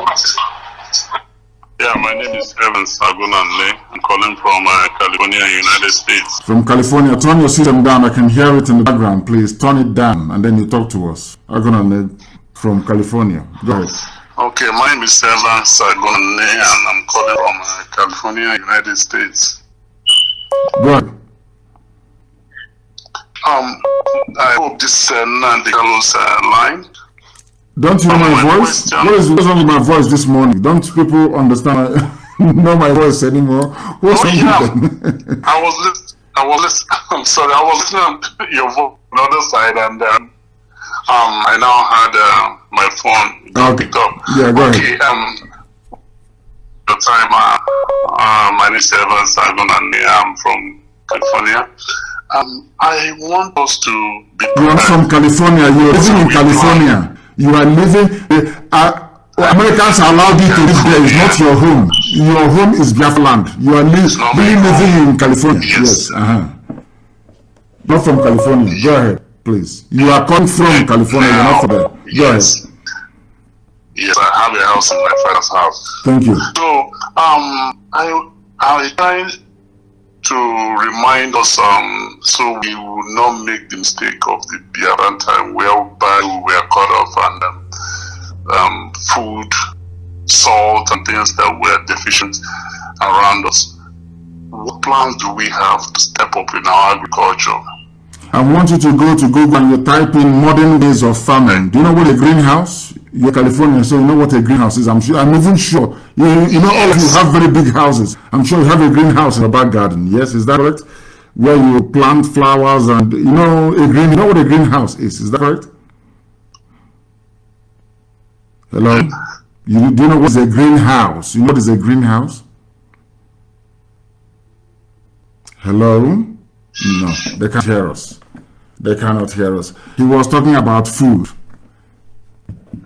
Yeah, my name is Evan Sagunanle. I'm calling from California, United States. From California. Turn your system down. I can hear it in the background. Please turn it down and then you talk to us. Agunanle from California. Go ahead. Okay, my name is Evan Sagunanle and I'm calling from California, United States. Go ahead. I hope this Nnamdi line. Don't you know my voice? What's wrong with my voice this morning? Don't people understand know my voice anymore? What's wrong with them? I was listening. I'm sorry. I was listening to your voice on the other side, and I now had my phone picked up. Yeah, go okay. ahead. The time. My name is Evans Sagon, and I'm from California. I want us to be. You are from California. You are living in California. You are living. Americans are allowed you to live there. It's not your home. Your home is Biafra land. You are living in California. Yes. Not from California. Go ahead, please. You are coming from California. You're not from there. Go ahead. Yes, I have a house in my father's house. Thank you. So, I try to remind us, so we will not make the mistake of the Biafran time whereby we were cut off and food, salt, and things that were deficient around us. What plans do we have to step up in our agriculture? I want you to go to Google and you type in modern ways of farming. Do you know what a greenhouse? You're Californian, so you know what a greenhouse is. I'm even sure. You know, all of you have very big houses. I'm sure you have a greenhouse in your back garden. Yes, is that correct? Where you plant flowers and you know what a greenhouse is. Is that correct? Hello? Do you know what is a greenhouse? You know what is a greenhouse? Hello? No, they can't hear us. They cannot hear us. He was talking about food.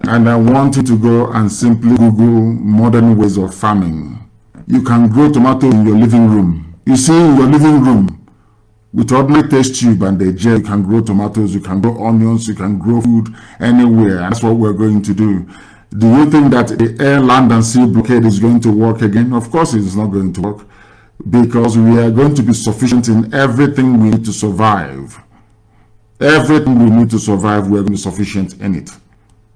And I want you to go and simply Google modern ways of farming. You can grow tomatoes in your living room. You see, in your living room, with ordinary test tube and a jar, you can grow tomatoes, you can grow onions, you can grow food anywhere. And that's what we're going to do. Do you think that the air, land, and sea blockade is going to work again? Of course, it is not going to work. Because we are going to be sufficient in everything we need to survive. Everything we need to survive, we are going to be sufficient in it.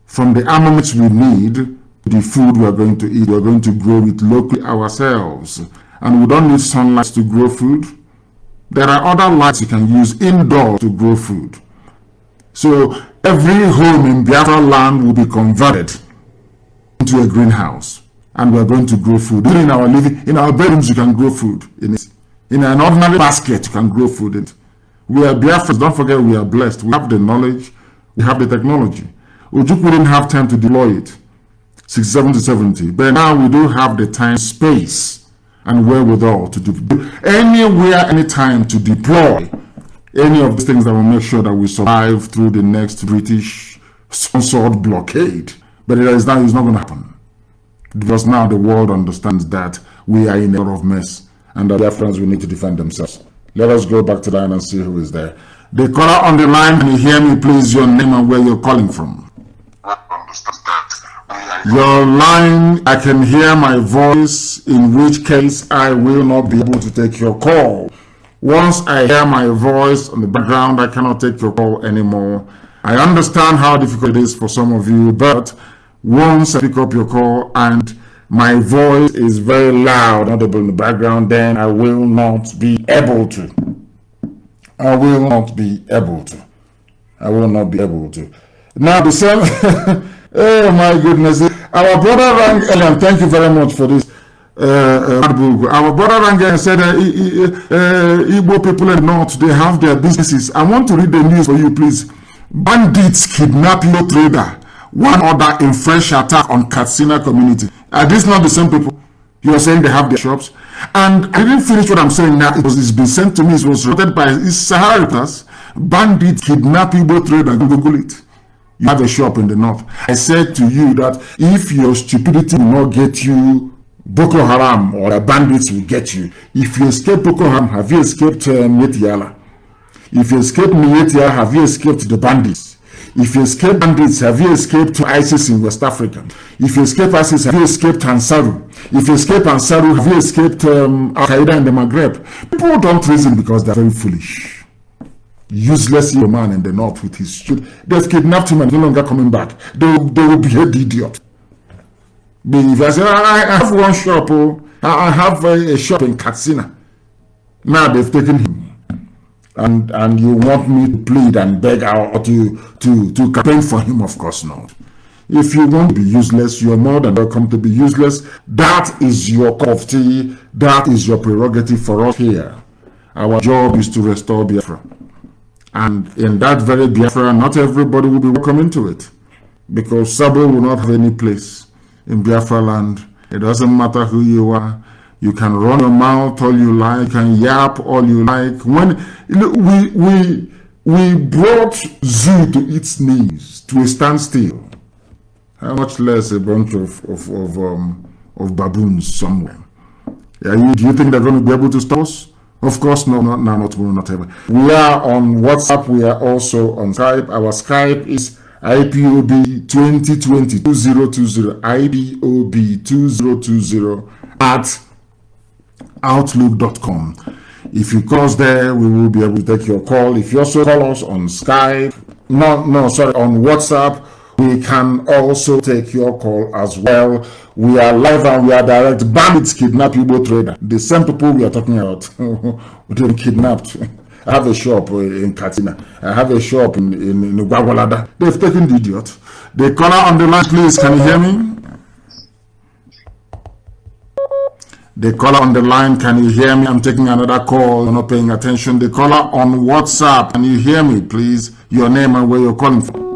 From the armaments we need, the food we are going to eat, we are going to grow it locally ourselves. And we don't need sunlight to grow food. There are other lights you can use indoors to grow food. So every home in Biafra land will be converted into a greenhouse. And we're going to grow food. Even in our bedrooms, you can grow food in it. In an ordinary basket, you can grow food in it. We are Biafrans. Don't forget, we are blessed. We have the knowledge. We have the technology. Ojukwu didn't have time to deploy it, 67 to 70. But now we do have the time, space, and wherewithal to do anywhere, anytime to deploy any of these things that will make sure that we survive through the next British-sponsored blockade. But it's not going to happen. Because now the world understands that we are in a lot of mess and that Biafrans will need to defend themselves. Let us go back to the line and see who is there. The caller on the line, can you hear me, please? Your name and where you're calling from. Your line, I can hear my voice, in which case I will not be able to take your call. Once I hear my voice on the background, I cannot take your call anymore. I understand how difficult it is for some of you, but once I pick up your call and my voice is very loud, audible in the background, then I will not be able to. I will not be able to. I will not be able to. Now the same, oh my goodness. Our brother rang and thank you very much for this. Our brother rang and said, Igbo people in the north, they have their businesses. I want to read the news for you, please. Bandits kidnap your trader. One order in fresh attack on Katsina community. Are these not the same people? You are saying they have their shops? And I didn't finish what I'm saying now. It's been sent to me. It was reported by Saharitas. Bandit kidnap Igbo trader. Google it. You have a shop in the north. I said to you that if your stupidity will not get you, Boko Haram or the bandits will get you. If you escape Boko Haram, have you escaped Mietiala? If you escape Mietiala, have you escaped the bandits? If you escape bandits, have you escaped ISIS in West Africa? If you escape ISIS, have you escaped Ansaru? If you escape Ansaru, have you escaped Al-Qaeda in the Maghreb? People don't reason because they're very foolish. Useless young man in the north with his shit. They've kidnapped him and no longer coming back. They will behave the idiot. But if I say, I have one shop, I have a shop in Katsina. Now they've taken him. And you want me to plead and beg or to campaign for him? Of course not. If you want to be useless, you're more than welcome to be useless. That is your cup of tea. That is your prerogative for us here. Our job is to restore Biafra. And in that very Biafra, not everybody will be welcome into it. Because Sabo will not have any place in Biafra land. It doesn't matter who you are. You can run your mouth all you like, and yap all you like. When we brought zoo to its knees, to a standstill. How much less a bunch of baboons somewhere? Do you think they're going to be able to stop us? Of course, no, not tomorrow, not ever. We are on WhatsApp. We are also on Skype. Our Skype is IPOB 2020 IPOB 2020 at outlook.com. If you call us there, we will be able to take your call. If you also call us on Skype, on WhatsApp, we can also take your call as well. We are live and we are direct. Bandits kidnap Igbo trader. The same people we are talking about. They kidnapped. I have a shop in Katina. I have a shop in Gwagwalada. They've taken the idiot. The caller on the line, please. Can you hear me? The caller on the line, can you hear me? I'm taking another call. You're not paying attention. The caller on WhatsApp, can you hear me, please? Your name and where you're calling from.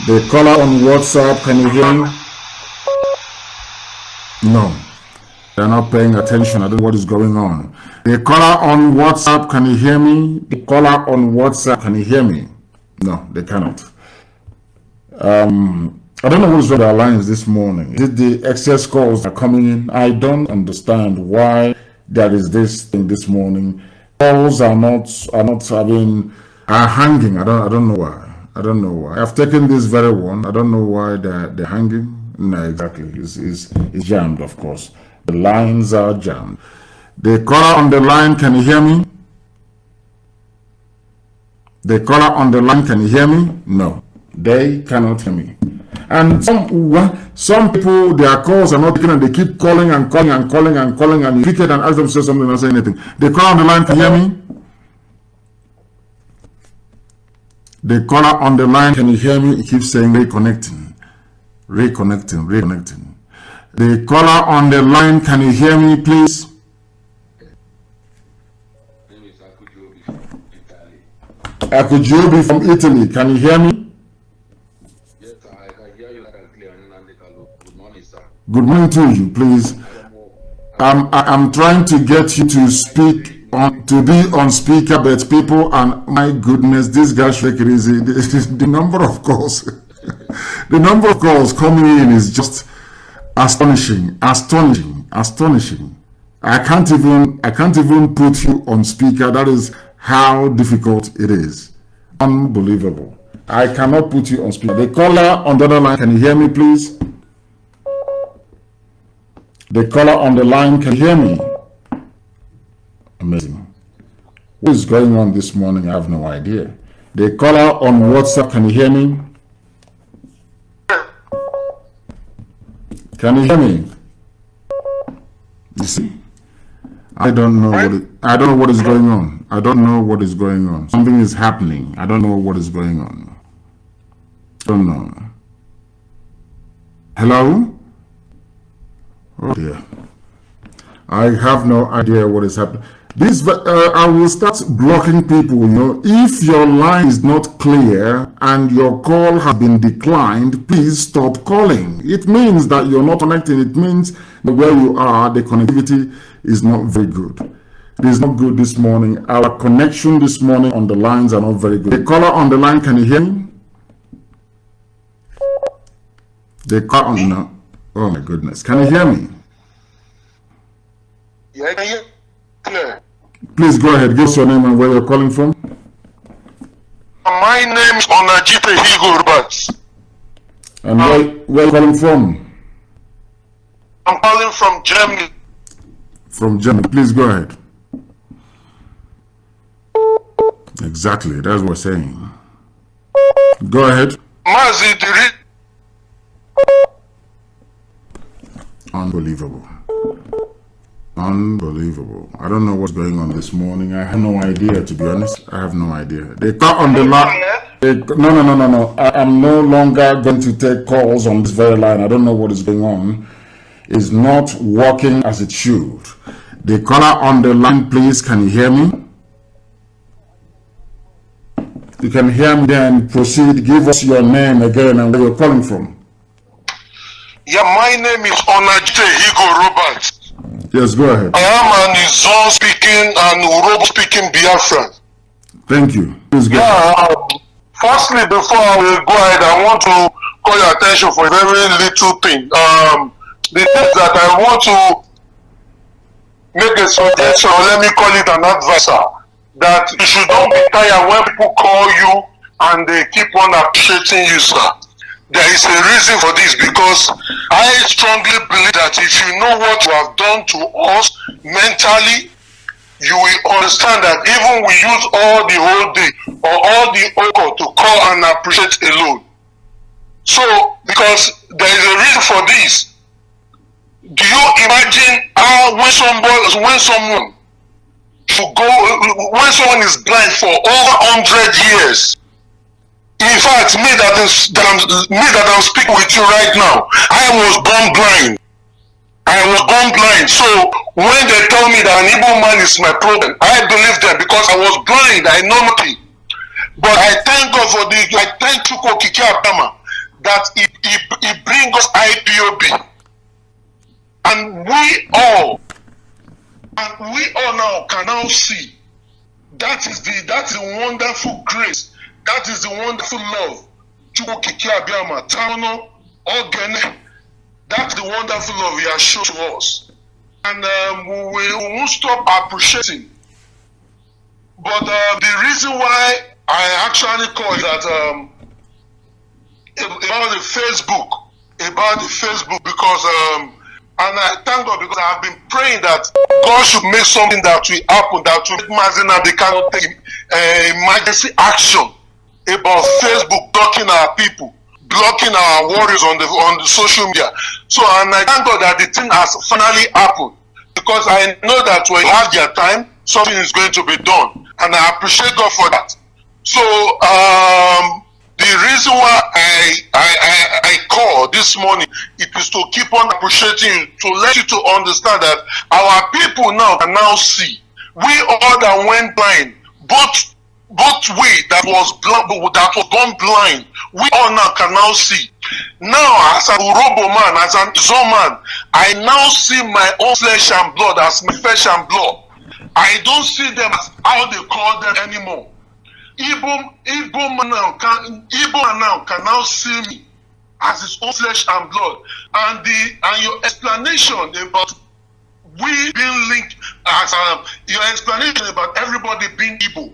The caller on WhatsApp, can you hear me? No. They're not paying attention. I don't know what is going on. The caller on WhatsApp, can you hear me? The caller on WhatsApp, can you hear me? No, they cannot. I don't know what's with our lines this morning. Is it the excess calls that are coming in? I don't understand why there is this thing this morning. Calls are hanging. I don't know why. I don't know why. I've taken this very one. I don't know why they're hanging. No, exactly. It's jammed, of course. The lines are jammed. The caller on the line, can you hear me? The caller on the line, can you hear me? No, they cannot hear me. And some people, their calls are not taken and they keep calling and calling and calling and calling, and you pick it and ask them to say something and not say anything. The caller on the line, can you hear me? The caller on the line, can you hear me? It keeps saying reconnecting. The caller on the line, can you hear me, please? Akujiobi from Italy, can you hear me? Yes, I can hear you loud and clear. Good morning, sir. Good morning to you, please. I'm trying to get you to speak to be on speaker, but people, and my goodness, this guy should take it easy. The number of calls, the number of calls coming in is just astonishing. I can't even put you on speaker. That is how difficult it is. Unbelievable. I cannot put you on speaker. The caller on the other line, can you hear me, please? The caller on the line, can you hear me? Amazing. What is going on this morning? I have no idea. The caller on WhatsApp, can you hear me? Can you hear me? You see, I don't know what is going on. I don't know what is going on. Something is happening. I don't know what is going on. Don't know. Hello? Oh dear. I have no idea what is happening. I will start blocking people, you know. If your line is not clear and your call has been declined, please stop calling. It means that you're not connecting. It means that where you are, the connectivity is not very good. It is not good this morning. Our connection this morning on the lines are not very good. The caller on the line, can you hear me? The caller on the... Oh my goodness. Can you hear me? Yeah, I can hear you clear. Please go ahead. Give us your name and where you're calling from. My name is Onajite Higurbat. And where are you calling from? I'm calling from Germany. From Germany. Please go ahead. Exactly. That's what we're saying. Go ahead. Mazi, Unbelievable. Unbelievable. I don't know what's going on this morning. I have no idea, to be honest. I have no idea. They call on the line. No. I'm no longer going to take calls on this very line. I don't know what is going on. It's not working as it should. The caller on the line, please. Can you hear me? You can hear me, then proceed. Give us your name again and where you're calling from. Yeah, my name is Onajite Higo Robert. Yes, go ahead. I am an Izon speaking and Urobo speaking Biafra. Thank you. Please go ahead. Firstly, before I will go ahead, I want to call your attention for a very little thing. The thing that I want to make a suggestion, or let me call it an advisor, that you should not be tired when people call you and they keep on appreciating you, sir. There is a reason for this, because I strongly believe that if you know what you have done to us mentally, you will understand that even we use all the whole day or all the alcohol to call and appreciate alone. So, because there is a reason for this. Do you imagine how when someone is blind for over 100 years? In fact, me that I'm speaking with you right now, I was born blind. So when they tell me that an Igbo man is my problem, I believe them because I was blind. I know nothing. But I thank God for I thank Chuko Kiki Abama that he brings us IPOB. And we all now can now see that is the wonderful grace. That is the wonderful love. That's the wonderful love he has shown to us. And we won't stop appreciating. But the reason why I actually call it that about the Facebook, because and I thank God because I have been praying that God should make something that will happen, that will make Mazi Nnamdi Kanu take emergency action about Facebook blocking our people, blocking our warriors on the social media. So, and I thank God that the thing has finally happened, because I know that when you have their time, something is going to be done, and I appreciate God for that. So, the reason why I call this morning, it is to keep on appreciating you, to let you to understand that our people now can now see. We all that went blind, both we that was born blind, we all now can now see. Now, as a Urobo man, as an Izo man, I now see my own flesh and blood as my flesh and blood. I don't see them as how they call them anymore. Igbo man now can now see me as his own flesh and blood. And your explanation about we being linked, as your explanation about everybody being Igbo.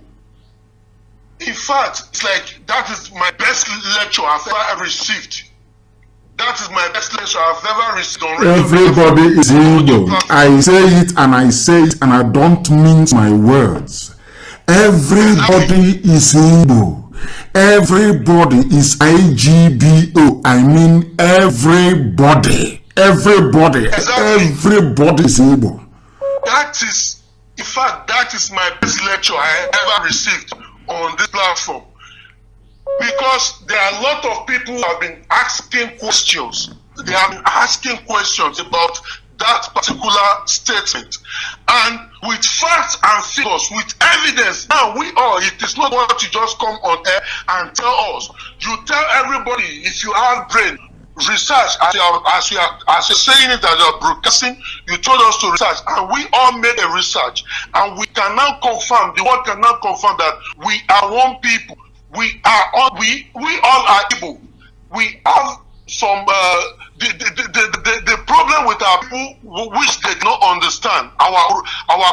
In fact, it's like that is my best lecture I've ever received. That is my best lecture I've ever received on radio. Everybody is Igbo. I say it and I don't mince my words. Everybody is Igbo. Everybody is IGBO. I mean everybody. Everybody. Exactly. Everybody is Igbo. That is, in fact, that is my best lecture I ever received on this platform. Because there are a lot of people who have been asking questions. They have been asking questions about that particular statement. And with facts and figures, with evidence, now we all, it is not what you just come on air and tell us. You tell everybody, if you have brain, research, as you're saying it, as you're broadcasting, you told us to research, and we all made a research, and we can now confirm, the world can now confirm that we are one people. We all are Igbo. We have some the problem with our people, which they do not understand, our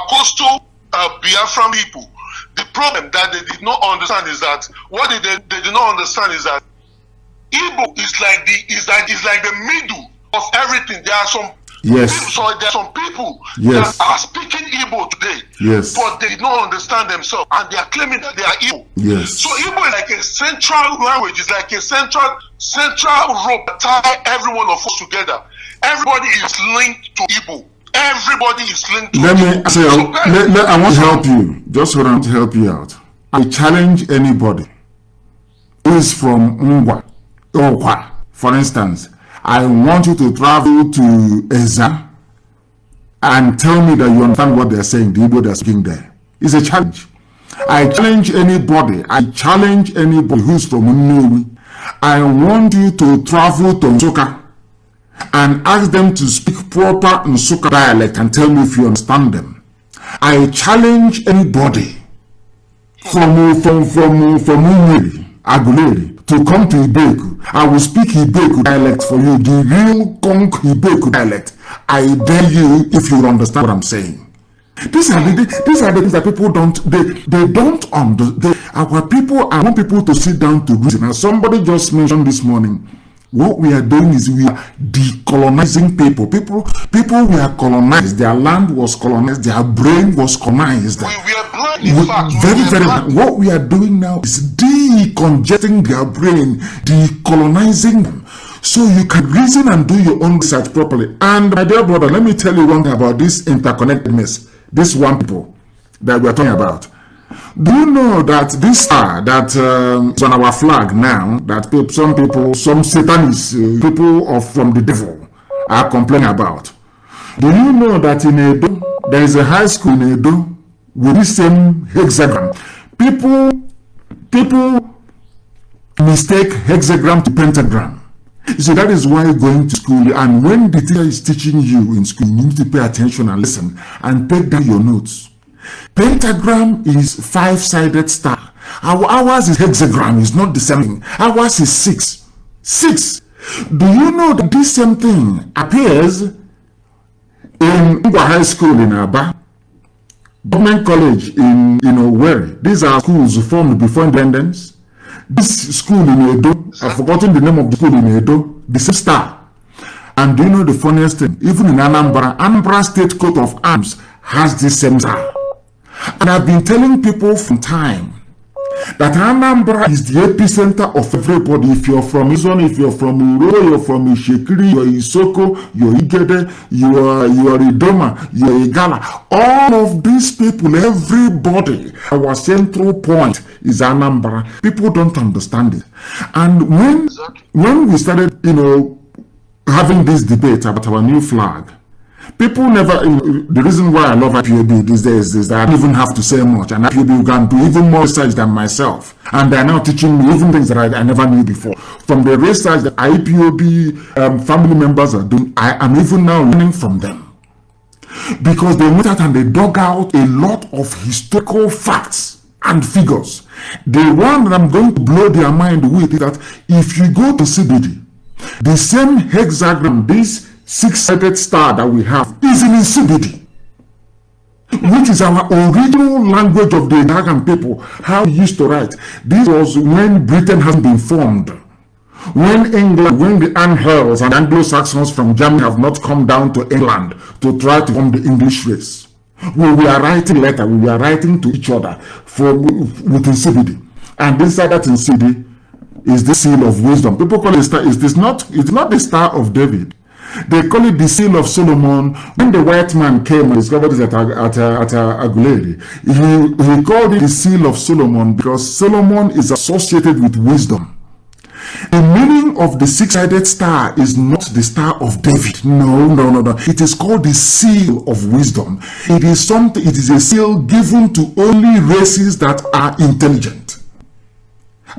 coastal Biafran people. The problem that they did not understand is that what they did not understand is that Igbo is like the middle of everything. There are some people that are speaking Igbo today, but they don't understand themselves, and they are claiming that they are Igbo. So Igbo is like a central language. It's like a central rope that ties every one of us together. Everybody is linked to Igbo. Everybody is linked to Let me say, I want to help you. Just hold on to help you out. I challenge anybody who is from Ngwa, Okwa, for instance. I want you to travel to Eza and tell me that you understand what they're saying, the Igbo they're speaking there. It's a challenge. I challenge anybody who's from Nnewi. I want you to travel to Nsukka and ask them to speak proper Nsukka dialect and tell me if you understand them. I challenge anybody from Umweri, Aguleri, to come to Ibeku. I will speak Ibeku dialect for you, the real Konk Ibeku dialect. I dare you if you understand what I'm saying. These are the things that people don't understand. Our people, I want people to sit down to reason. As somebody just mentioned this morning, what we are doing is we are decolonizing people. People were colonized. Their land was colonized. Their brain was colonized. We are blind, in fact. Very blind. What we are doing now is decongesting their brain, decolonizing them, so you can reason and do your own research properly. And my dear brother, let me tell you one thing about this interconnectedness. This one people that we are talking about. Do you know that this star that is on our flag now, that some Satanists, people from the devil are complaining about? Do you know that in Edo, there is a high school in Edo with the same hexagram? People mistake hexagram to pentagram. So that is why going to school, and when the teacher is teaching you in school, you need to pay attention and listen and take down your notes. Pentagram is 5-sided star. Ours is hexagram, is not the same thing. Ours is 6. 6. Do you know that this same thing appears in Ngwa High School in Aba, Government College in Owerri? These are schools formed before independence. This school in Edo, I've forgotten the name of the school in Edo, the same star. And do you know the funniest thing? Even in Anambra State Coat of Arms has the same star. And I've been telling people from time that Anambra is the epicenter of everybody. If you're from Izon, if you're from Uro, you're from Ishekiri, you're Isoko, you're Igede, you're Idoma, you're Igala. All of these people, everybody, our central point is Anambra. People don't understand it. And when we started, having this debate about our new flag, people never, the reason why I love IPOB these days is that I don't even have to say much, and IPOB can do even more research than myself, and they're now teaching me even things that I never knew before. From the research that IPOB family members are doing, I am even now learning from them. Because they went out and they dug out a lot of historical facts and figures. The one that I'm going to blow their mind with is that if you go to CBD, the same hexagram, this 6-sided star that we have is in CBD, which is our original language of the American people, how we used to write. This was when Britain hasn't been formed. When the Angles and Anglo-Saxons from Germany have not come down to England to try to form the English race. We were writing letters, we were writing to each other within CBD. And inside that in CBD is the seal of wisdom. People call it star. It's not the Star of David. They call it the seal of Solomon. When the white man came and discovered this at Aguleri, he called it the seal of Solomon because Solomon is associated with wisdom. The meaning of the 6-sided star is not the Star of David. No. It is called the seal of wisdom. It is a seal given to only races that are intelligent.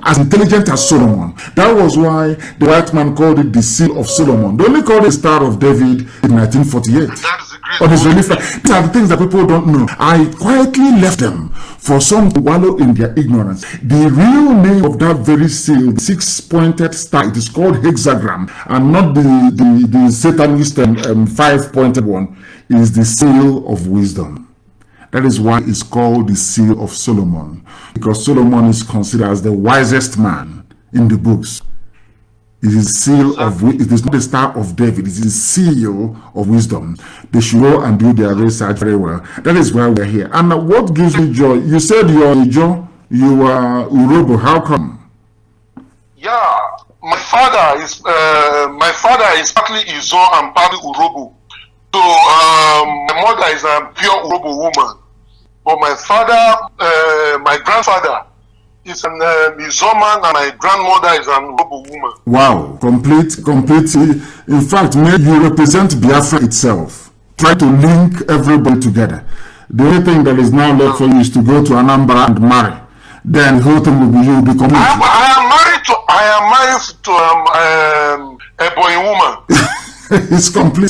As intelligent as Solomon. That was why the white man called it the seal of Solomon. They only called it the Star of David in 1948. These are the things that people don't know. I quietly left them for some to wallow in their ignorance. The real name of that very seal, the 6-pointed star, it is called hexagram, and not the Satanist 5-pointed one, is the seal of wisdom. That is why it's called the seal of Solomon, because Solomon is considered as the wisest man in the books. It is seal of it is not the Star of David, it is the seal of wisdom. They should go and do their research very well. That is why we're here. And what gives me joy? You said you're Ijo, you are Urobo. How come? Yeah, my father is partly Izo and partly Urobo. So my mother is a pure Urobo woman, but my father, my grandfather is an Mizoman, and my grandmother is an Urobo woman. Wow, complete. In fact, maybe you represent Biafra itself. Try to link everybody together. The only thing that is now left for you is to go to Anambra and marry. Then the whole thing will be, you'll be complete. I am married to a boy woman. It's complete.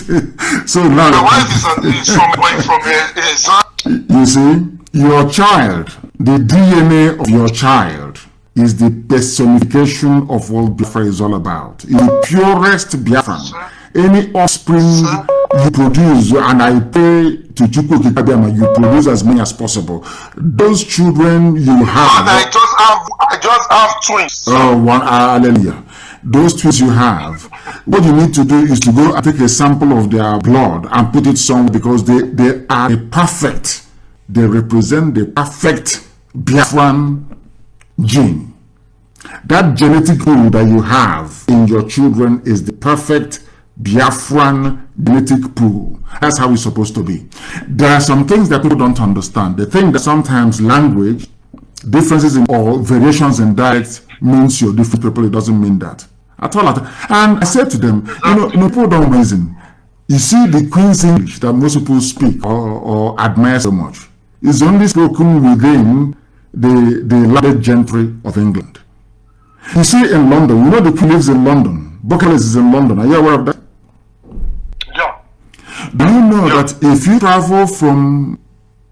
So now my wife is from a son. You see, your child, the DNA of your child is the personification of what Biafra is all about. It's the purest Biafran. Any offspring you produce, and I pray to Chukwu Kikabiyama, you produce as many as possible. Those children you have. And I just have twins. Oh, one, hallelujah. Those twins you have, what you need to do is to go and take a sample of their blood and put it somewhere, because they are perfect. They represent the perfect Biafran gene. That genetic pool that you have in your children is the perfect Biafran genetic pool. That's how it's supposed to be. There are some things that people don't understand. They think that sometimes language, differences in or variations in dialects means you're different people. It doesn't mean that at all. And I said to them, people don't reason. You see, the Queen's English that most people speak or admire so much is only spoken within the landed gentry of England. You see, in London, the Queen lives in London. Buckingham is in London. Are you aware of that? Yeah. Do you know that if you travel from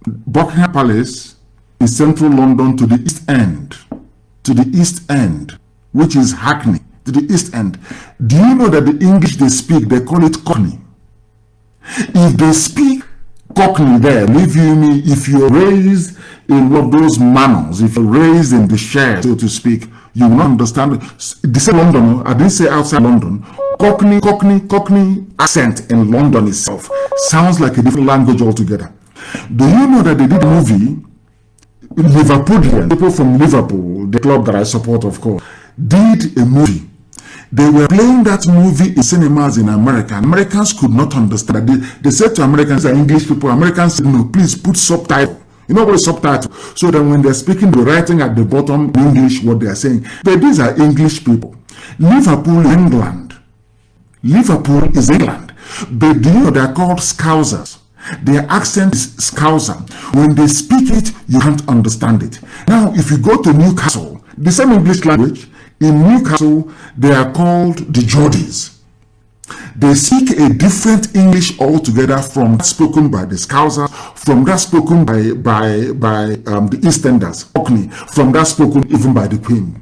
Buckingham Palace in central London to the East End, which is Hackney, to the East End, do you know that the English they speak, they call it Cockney? If they speak Cockney there, believe you me, if you're raised in one of those manners, if you're raised in the share, so to speak, you will not understand. They say London, I didn't say outside London. Cockney accent in London itself sounds like a different language altogether. Do you know that they did a movie, Liverpoolian, people from Liverpool, the club that I support, of course, did a movie. They were playing that movie in cinemas in America. Americans could not understand. They said to Americans and English people, Americans said, no, please put subtitle. You know what is subtitle? So that when they're speaking, they're writing at the bottom in English what they are saying. But these are English people. Liverpool, England. Liverpool is England. But do you know they're called Scousers? Their accent is Scouser. When they speak it, you can't understand it. Now, if you go to Newcastle, the same English language, in Newcastle, they are called the Geordies. They speak a different English altogether from that spoken by the Scousers, from that spoken by the Eastenders, Orkney, from that spoken even by the Queen.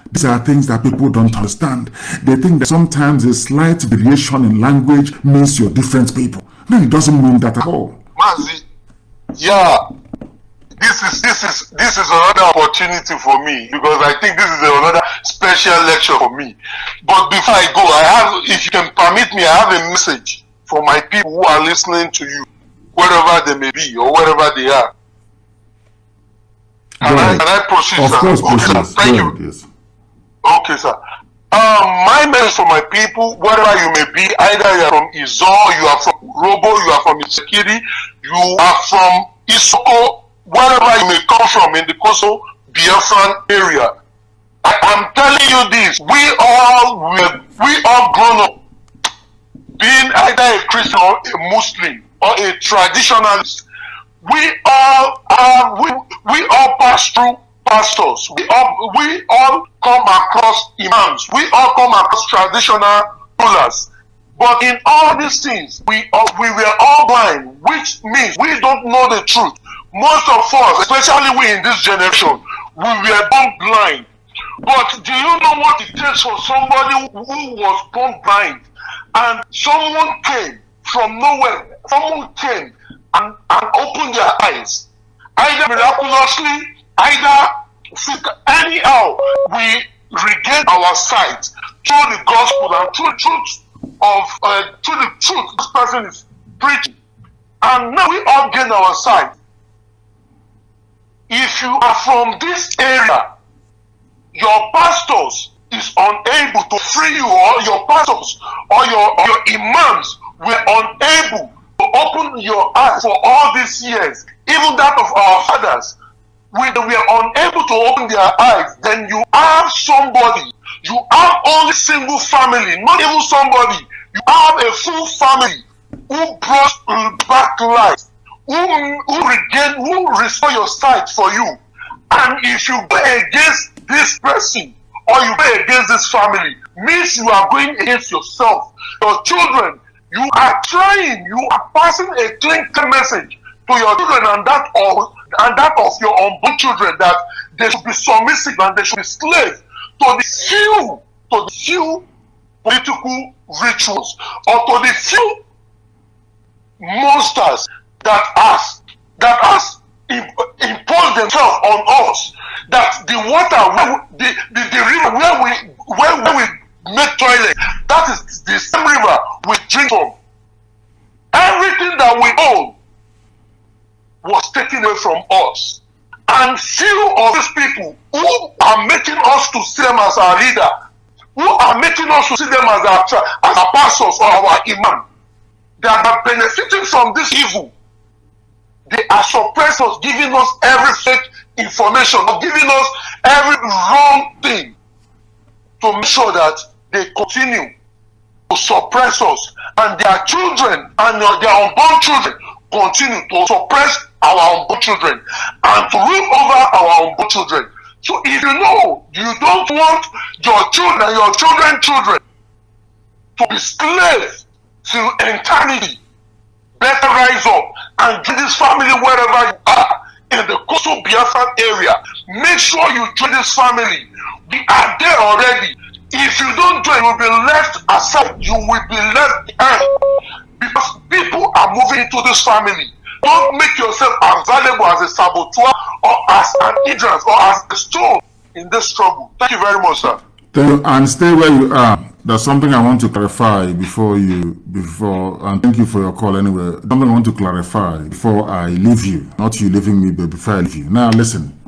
These are things that people don't understand. They think that sometimes a slight variation in language means you're different people. No, it doesn't mean that at all. Mazi, yeah, this is another opportunity for me, because I think this is another special lecture for me. But before I go, if you can permit me, I have a message for my people who are listening to you, wherever they may be or wherever they are. Can I proceed, of sir? Course, okay, sir. Thank you. Yes. Okay, sir. My message for my people, wherever you may be, either you are from Izor, you are from Robo, you are from Isekiri, you are from Isoko, wherever you may come from in the Koso Biafran area. I am telling you this, we all grown up being either a Christian or a Muslim or a traditionalist. We all pass through pastors. We all come across imams. We all come across traditional rulers. But in all these things, we were all blind, which means we don't know the truth. Most of us, especially we in this generation, we were born blind. But do you know what it takes for somebody who was born blind, and someone came from nowhere, someone came and opened their eyes, either miraculously, either anyhow, we regain our sight through the gospel and through the truth this person is preaching, and now we all gain our sight. If you are from this area, your pastors is is unable to free you, or your pastors or your imams were unable to open your eyes for all these years, even that of our fathers, we were unable to open their eyes, then you have somebody, you have only single family, not even somebody, you have a full family who brought back life, who restore your sight for you. And if you go against this person, or you go against this family, means you are going against yourself, your children. You are trying, you are passing a clear message to your children and that of your unborn children, that they should be submissive and they should be slaves to the few political rituals, or to the few monsters that has imposed themselves on us. That the water, the river where we make toilet, that is the same river we drink from. Everything that we own was taken away from us. And few of these people who are making us to see them as our leader, who are making us to see them as our pastors or our imam, they are benefiting from this evil. They are suppressors, giving us every fake information, or giving us every wrong thing to make sure that they continue to suppress us, and their children and their unborn children continue to suppress our unborn children and to rule over our unborn children. So if you know you don't want your children, your children's children to be slaves till eternity, better rise up and join this family wherever you are in the coastal Biafra area. Make sure you join this family. We are there already. If you don't join, you will be left aside. You will be left behind, because people are moving into this family. Don't make yourself available as a saboteur, or as an hindrance, or as a stone in this struggle. Thank you very much, sir. Thank you, and stay where you are. There's something I want to clarify and thank you for your call anyway. Something I want to clarify before I leave you. Not you leaving me, but before I leave you. Now listen.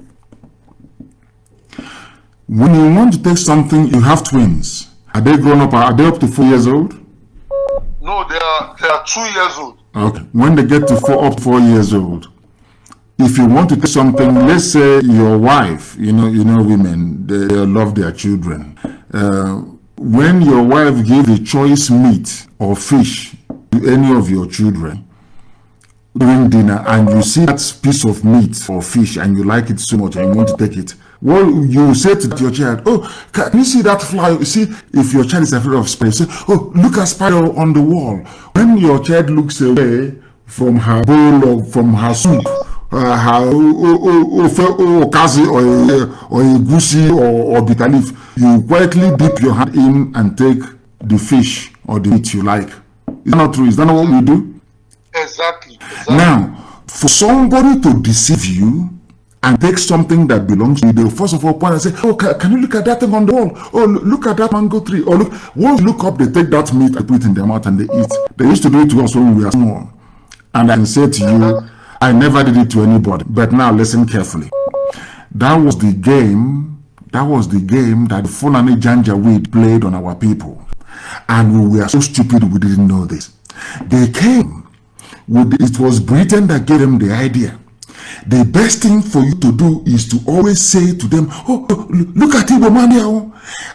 When you want to take something, you have twins. Are they grown up? Are they up to 4 years old? No, they are 2 years old. Okay. When they get to 4 years old, if you want to take something, let's say your wife, you know women, they love their children. When your wife gives a choice meat or fish to any of your children during dinner, and you see that piece of meat or fish and you like it so much and you want to take it, well, you say to your child, oh, can you see that fly? You see, if your child is afraid of spiders, you say, oh, look at spider on the wall. When your child looks away from her bowl or from her soup, her okazi or a goosey or bitter leaf, you quietly dip your hand in and take the fish or the meat you like. Is that not true? Is that not what we do? Exactly. Now, for somebody to deceive you and take something that belongs to you, they'll first of all point and say, oh, can you look at that thing on the wall? Oh, look at that mango tree. Or look, once you look up, they take that meat and put it in their mouth and they eat. They used to do it to us when we were small. And I can say to you, I never did it to anybody. But now listen carefully. That was the game that the Fulani Janjaweed played on our people. And we were so stupid we didn't know this. They came it was Britain that gave them the idea. The best thing for you to do is to always say to them, oh, look at Igbo man here.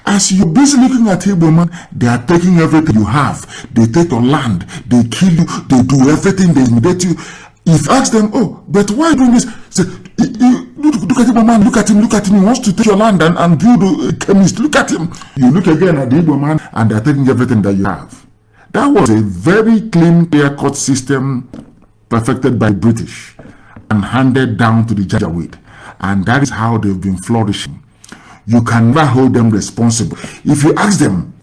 As you're busy looking at Igbo man, they are taking everything you have. They take your land, they kill you, they do everything, they intimidate you. If you ask them, oh, but why doing this? Say, look at Igbo man, look at him, he wants to take your land and build a chemist, look at him. You look again at the Igbo man and they are taking everything that you have. That was a very clean, clear-cut system perfected by British and handed down to the Janjaweed. And that is how they've been flourishing. You can never hold them responsible. If you ask them,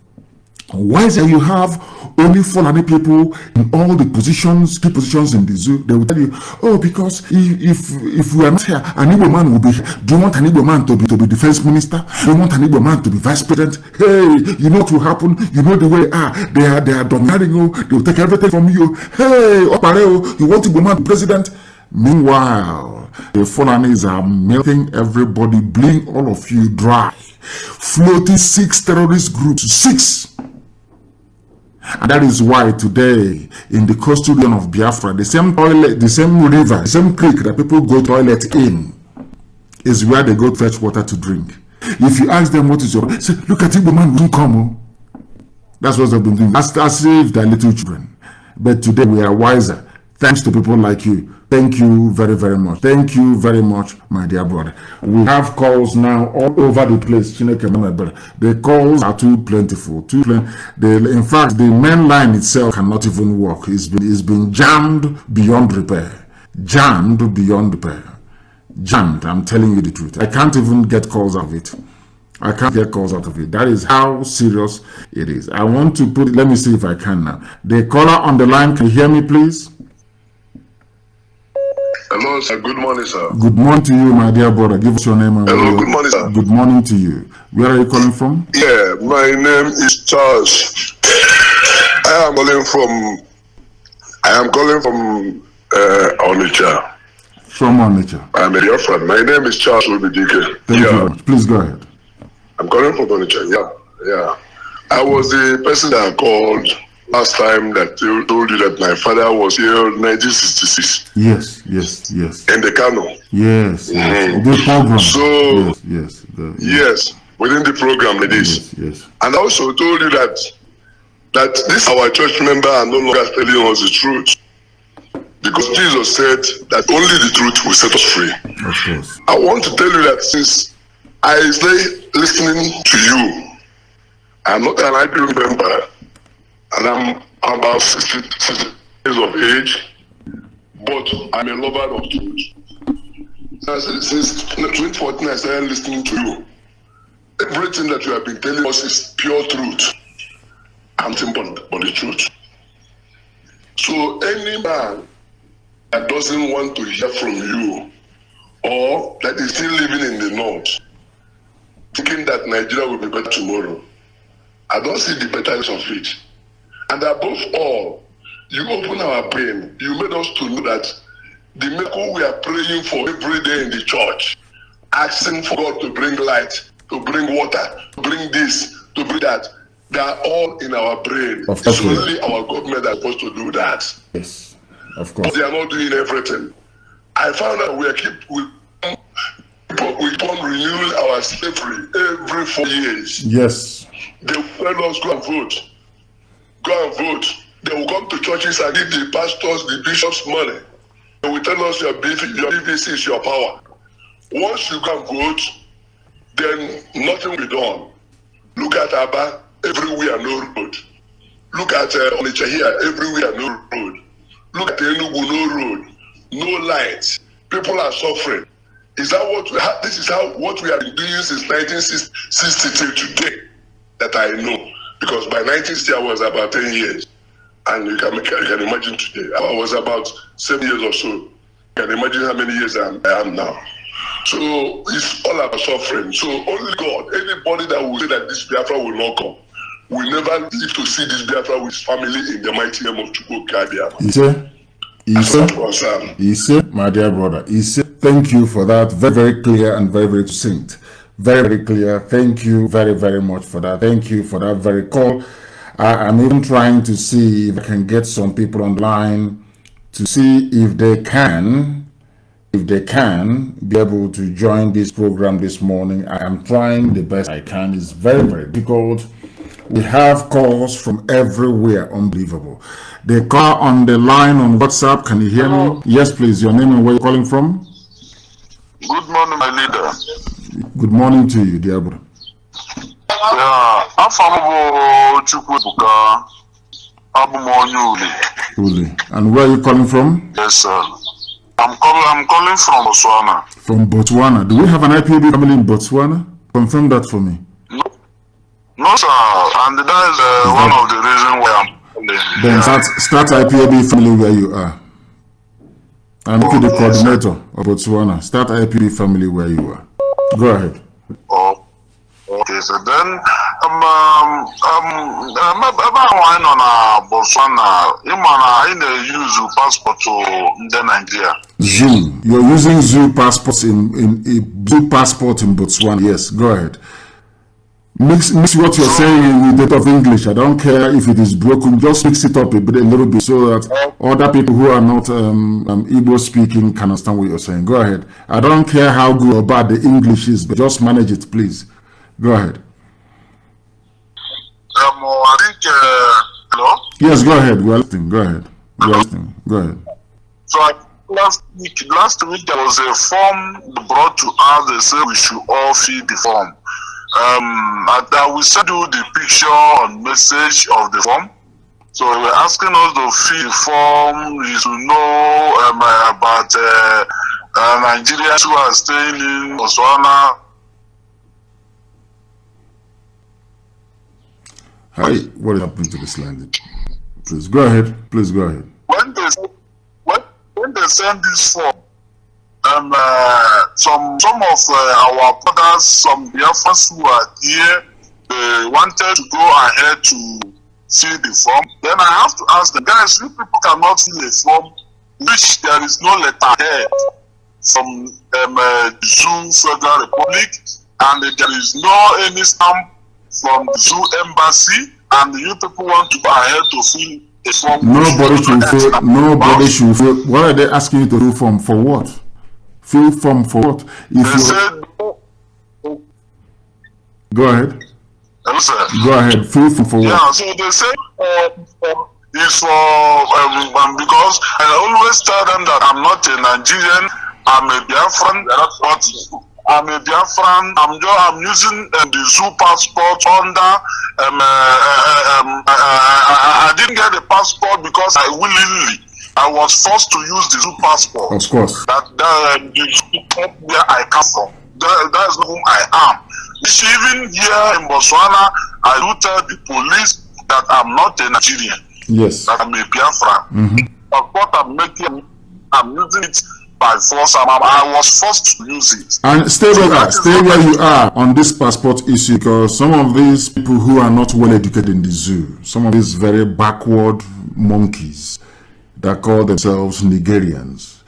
why is it you have only Fulani people in all the positions, key positions in the zoo? They will tell you, oh, because if we are not here, an Igbo man will be here. Do you want an Igbo man to be defense minister? Do you want an Igbo man to be vice president? Hey, you know what will happen? You know the way they are dominating you. They will take everything from you. Hey, Opareo, you want Igbo man to be president? Meanwhile, The Fulanis are melting everybody, bleeding all of you dry. Floating 6 terrorist groups, 6. And that is why today, in the coastal region of Biafra, the same toilet, the same river, the same creek that people go toilet in, is where they go fetch water to drink. If you ask them what is your, say, look at Igbo man, don't come. That's what they've been doing. As if they're little children. But today we are wiser. Thanks to people like you. Thank you very, very much. Thank you very much, my dear brother. We have calls now all over the place. The calls are too plentiful. In fact, the main line itself cannot even work. It's been jammed beyond repair. Jammed beyond repair. Jammed. I'm telling you the truth. I can't even get calls out of it. I can't get calls out of it. That is how serious it is. I want to put, let me see if I can now. The caller on the line, can you hear me, please? Hello, sir. Good morning, sir. Good morning to you, my dear brother. Give us your name. Hello, good morning, sir. Good morning to you. Where are you calling from? Yeah, my name is Charles. I am calling from Onitsha. From Onitsha. I'm a dear friend. My name is Charles Obidike. Thank you very much. Please go ahead. I'm calling from Onitsha. Yeah. I was the person that called last time that told you that my father was here in 1966. Yes. In the Kanu. Yes. The program. So, yes. Within the program it is. Yes. And I also told you that this our church member are no longer telling us the truth. Because Jesus said that only the truth will set us free. Of course. I want to tell you that since I stay listening to you, I'm not an IP member, and I'm about 60 years of age, but I'm a lover of truth. Since 2014, I started listening to you. Everything that you have been telling us is pure truth. I'm thinking but the truth. So any man that doesn't want to hear from you, or that is still living in the north, thinking that Nigeria will be better tomorrow, I don't see the betterness of it. And above all, you open our brain. You made us to know that the miracle we are praying for every day in the church, asking for God to bring light, to bring water, to bring this, to bring that, they are all in our brain. It's only our government that's supposed to do that. Yes, of course. But they are not doing everything. I found out we keep on renewing our slavery every 4 years. Yes. They will tell us go and vote. Go and vote. They will come to churches and give the pastors, the bishops money. They will tell us your BVC is your power. Once you go and vote, then nothing will be done. Look at Aba, everywhere no road. Look at Onitsha here, everywhere no road. Look at Enugu, no road, no lights. People are suffering. Is that what we have? This is what we have been doing since 1960 till today that I know. Because by 1960 I was about 10 years. And you can imagine today. I was about 7 years or so. You can imagine how many years I am now. So it's all about suffering. So only God, anybody that will say that this Biafra will not come, will never live to see this Biafra with his family in the mighty name of Chukwu. Ise, my dear brother, Ise, thank you for that. Very, very clear and very, very succinct. Very, very clear. Thank you very, very much for that. Thank you for that very call. I'm even trying to see if I can get some people online to see if they can be able to join this program this morning. I am trying the best I can. It's very, very difficult. We have calls from everywhere. Unbelievable. The call on the line on WhatsApp. Can you hear me? Yes, please. Your name and where you're calling from? Good morning, my leader. Good morning to you, dear brother. Yeah, I'm from Chukwu. Uli. And where are you calling from? Yes, sir. I'm calling from Botswana. From Botswana. Do we have an IPOB family in Botswana? Confirm that for me. No, sir. And that is one of the reasons why I'm calling. Then start IPOB family where you are. I'm the coordinator of Botswana. Start IPOB family where you are. Go ahead. Oh, okay. So then wine on a Botswana, in use passport to Nigeria. Zoo. You're using zoo passports in zoo passport in Botswana. Yes, go ahead. Mix what you're saying with that of English. I don't care if it is broken. Just mix it up a little bit so that other people who are not Igbo speaking can understand what you're saying. Go ahead. I don't care how good or bad the English is, but just manage it, please. Go ahead. I think, hello? Yes, go ahead. We're listening. Go ahead. We're listening. Go ahead. So last week there was a form brought to us. They said we should all fill the form. I will send you the picture and message of the form. So they were asking us to fill the form, you to know about Nigerians who are staying in Botswana. Hi, what happened to this line? Please go ahead. Please go ahead. When they send this form, some of our brothers, some Biafrans who are here, they wanted to go ahead to fill the form. Then I have to ask the guys, you people cannot fill a form which there is no letterhead from Zoo Federal Republic, and there is no any stamp from the Zoo Embassy, and you people want to go ahead to fill a form. Nobody should fill. What are they asking you to do form for? What? Fill form for what? Go ahead. Hello, sir. Go ahead. Fill form for what? Yeah, so they say it's for because I always tell them that I'm not a Nigerian, I'm a Biafran, but I'm a Biafran. I'm using the zoo passport under. I didn't get the passport because I was forced to use the zoo passport. Of course. That where I come from. That is whom I am. Even here in Botswana, I do tell the police that I'm not a Nigerian. Yes. That I'm a Biafran. But what I'm using it by force. I was forced to use it. And stay where you are on this passport issue, because some of these people who are not well educated in the zoo, some of these very backward monkeys that call themselves Nigerians.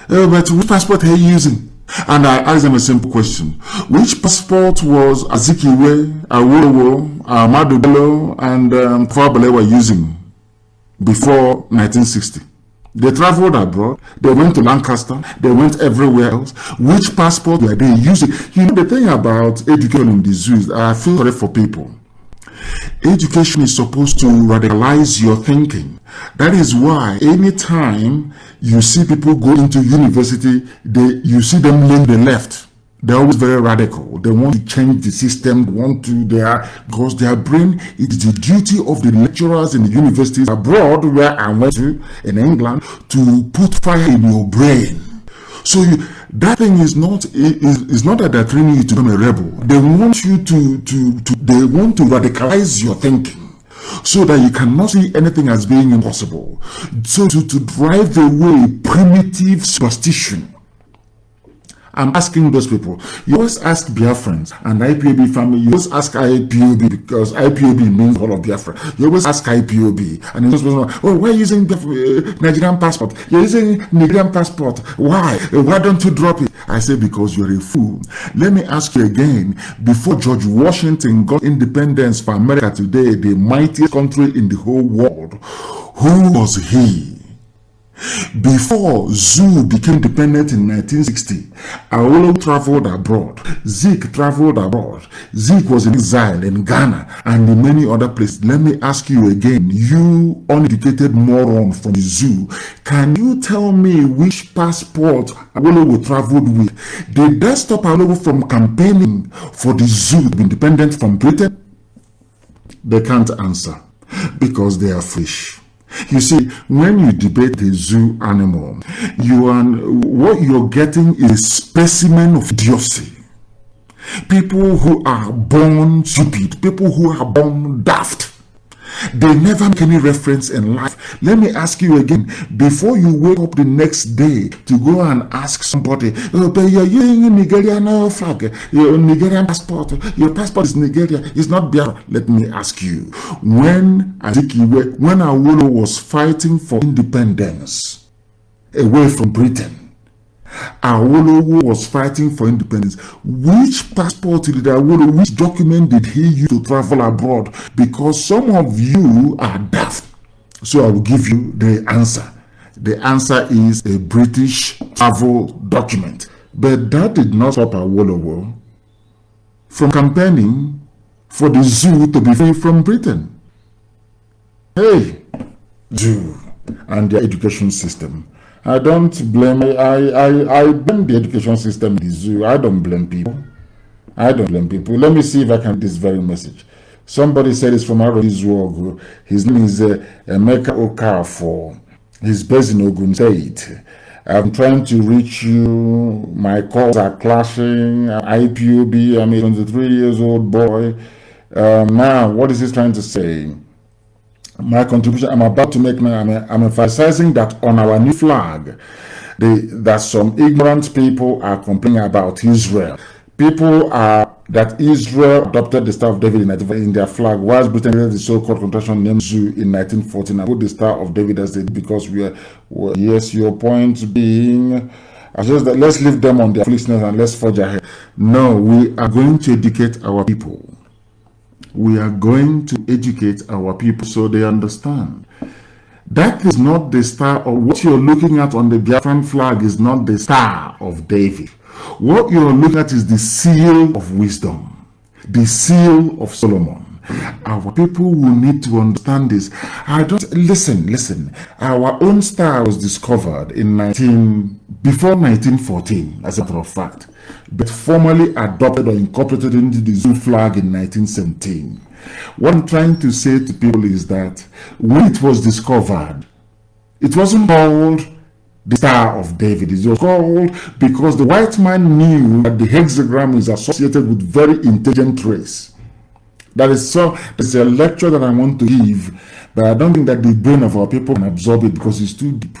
But which passport are you using? And I asked them a simple question. Which passport was Azikiwe, Awolowo, Ahmadu Bello, and Kwabale were using before 1960? They traveled abroad, they went to Lancaster, they went everywhere else. Which passport were they using? You know, the thing about education in the zoo is I feel sorry for people. Education is supposed to radicalize your thinking. That is why anytime you see people go into university, you see them lean the left. They're always very radical. They want to change the system. Because their brain, it is the duty of the lecturers in the universities abroad, where I went to in England, to put fire in your brain. So that thing is not that they're training you to become a rebel. They want you they want to radicalize your thinking, so that you cannot see anything as being impossible. So to drive away primitive superstition. I'm asking those people. You always ask Biafrans and IPOB family. You always ask IPOB because IPOB means all of Biafra. You always ask IPOB, and those people, oh, why are you using Nigerian passport? You're using Nigerian passport. Why? Why don't you drop it? I say because you're a fool. Let me ask you again. Before George Washington got independence for America today, the mightiest country in the whole world, who was he? Before Zoo became independent in 1960, Awolowo traveled abroad. Zeke traveled abroad. Zeke was in exile in Ghana and in many other places. Let me ask you again, you uneducated moron from the Zoo, can you tell me which passport Awolowo traveled with? Did that stop Awolowo from campaigning for the Zoo to be independent from Britain? They can't answer because they are fish. You see, when you debate a zoo animal, what you're getting is a specimen of idiocy. People who are born stupid, people who are born daft. They never make any reference in life. Let me ask you again, before you wake up the next day to go and ask somebody, oh, but you're using Nigerian flag, your Nigerian passport, your passport is Nigeria, it's not Biafra. Let me ask you, when Awolowo was fighting for independence away from Britain, Awolowo was fighting for independence. Which passport did Awolowo, which document did he use to travel abroad? Because some of you are daft. So I will give you the answer. The answer is a British travel document. But that did not stop Awolowo from campaigning for the zoo to be free from Britain. Hey, zoo and their education system. I don't blame, I blame the education system in the zoo. I don't blame people. Let me see if I can get this very message. Somebody said it's from Aroizuogu. His name is Emeka Okafor. He's based in Ogun State. I'm trying to reach you. My calls are clashing. IPOB, I'm a 23 years old boy. Now, what is he trying to say? My contribution I'm about to make now, I'm emphasizing that on our new flag, that some ignorant people are complaining about Israel. People are that Israel adopted the Star of David in their flag, whilst Britain created the so-called contraction named Zoo in 1914 and put the Star of David as it because yes, your point being, just that let's leave them on their foolishness and let's forge ahead. No, we are going to educate our people. We are going to educate our people so they understand. That is not the star of what you're looking at on the Biafran flag is not the Star of David. What you're looking at is the seal of wisdom, the seal of Solomon. Our people will need to understand this. Listen. Our own star was discovered before 1914, as a matter of fact, but formally adopted or incorporated into the zoo flag in 1917. What I'm trying to say to people is that when it was discovered, it wasn't called the Star of David. It was called because the white man knew that the hexagram is associated with very intelligent race. There's a lecture that I want to give, but I don't think that the brain of our people can absorb it because it's too deep.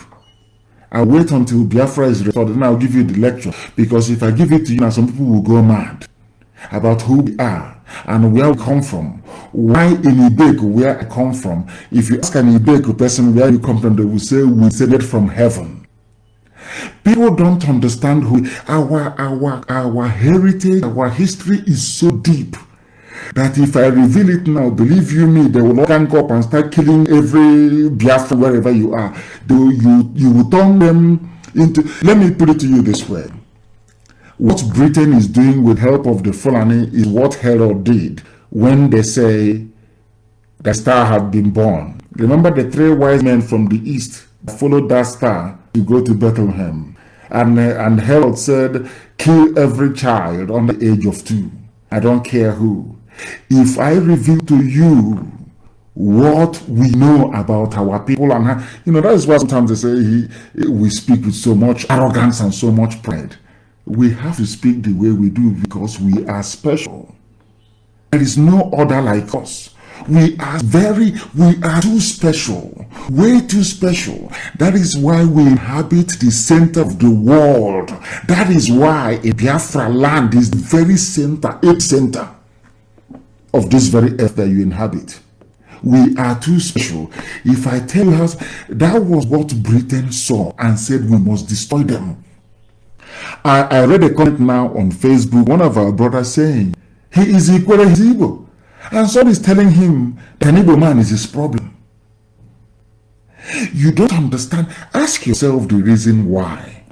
I'll wait until Biafra is restored, and I'll give you the lecture. Because if I give it to you now, some people will go mad about who we are and where we come from. Why in Ibeku, where I come from? If you ask an Ibeku person where you come from, they will say we descended from heaven. People don't understand who our heritage, our history is so deep that if I reveal it now, believe you me, they will all gang up and start killing every Biafra wherever you are. You will turn them into... Let me put it to you this way. What Britain is doing with help of the Fulani is what Herod did when they say the star had been born. Remember the 3 wise men from the east followed that star to go to Bethlehem. And Herod said, kill every child under the age of 2. I don't care who. If I reveal to you what we know about our people, and that is why sometimes they say we speak with so much arrogance and so much pride. We have to speak the way we do because we are special. There is no other like us. We are too special, way too special. That is why we inhabit the center of the world. That is why a Biafra land is the very center, epicenter of this very earth that you inhabit. We are too special. If I tell you that was what Britain saw and said we must destroy them. I read a comment now on Facebook, one of our brothers saying, he is equal, he's Igbo. And somebody is telling him that an Igbo man is his problem. You don't understand. Ask yourself the reason why.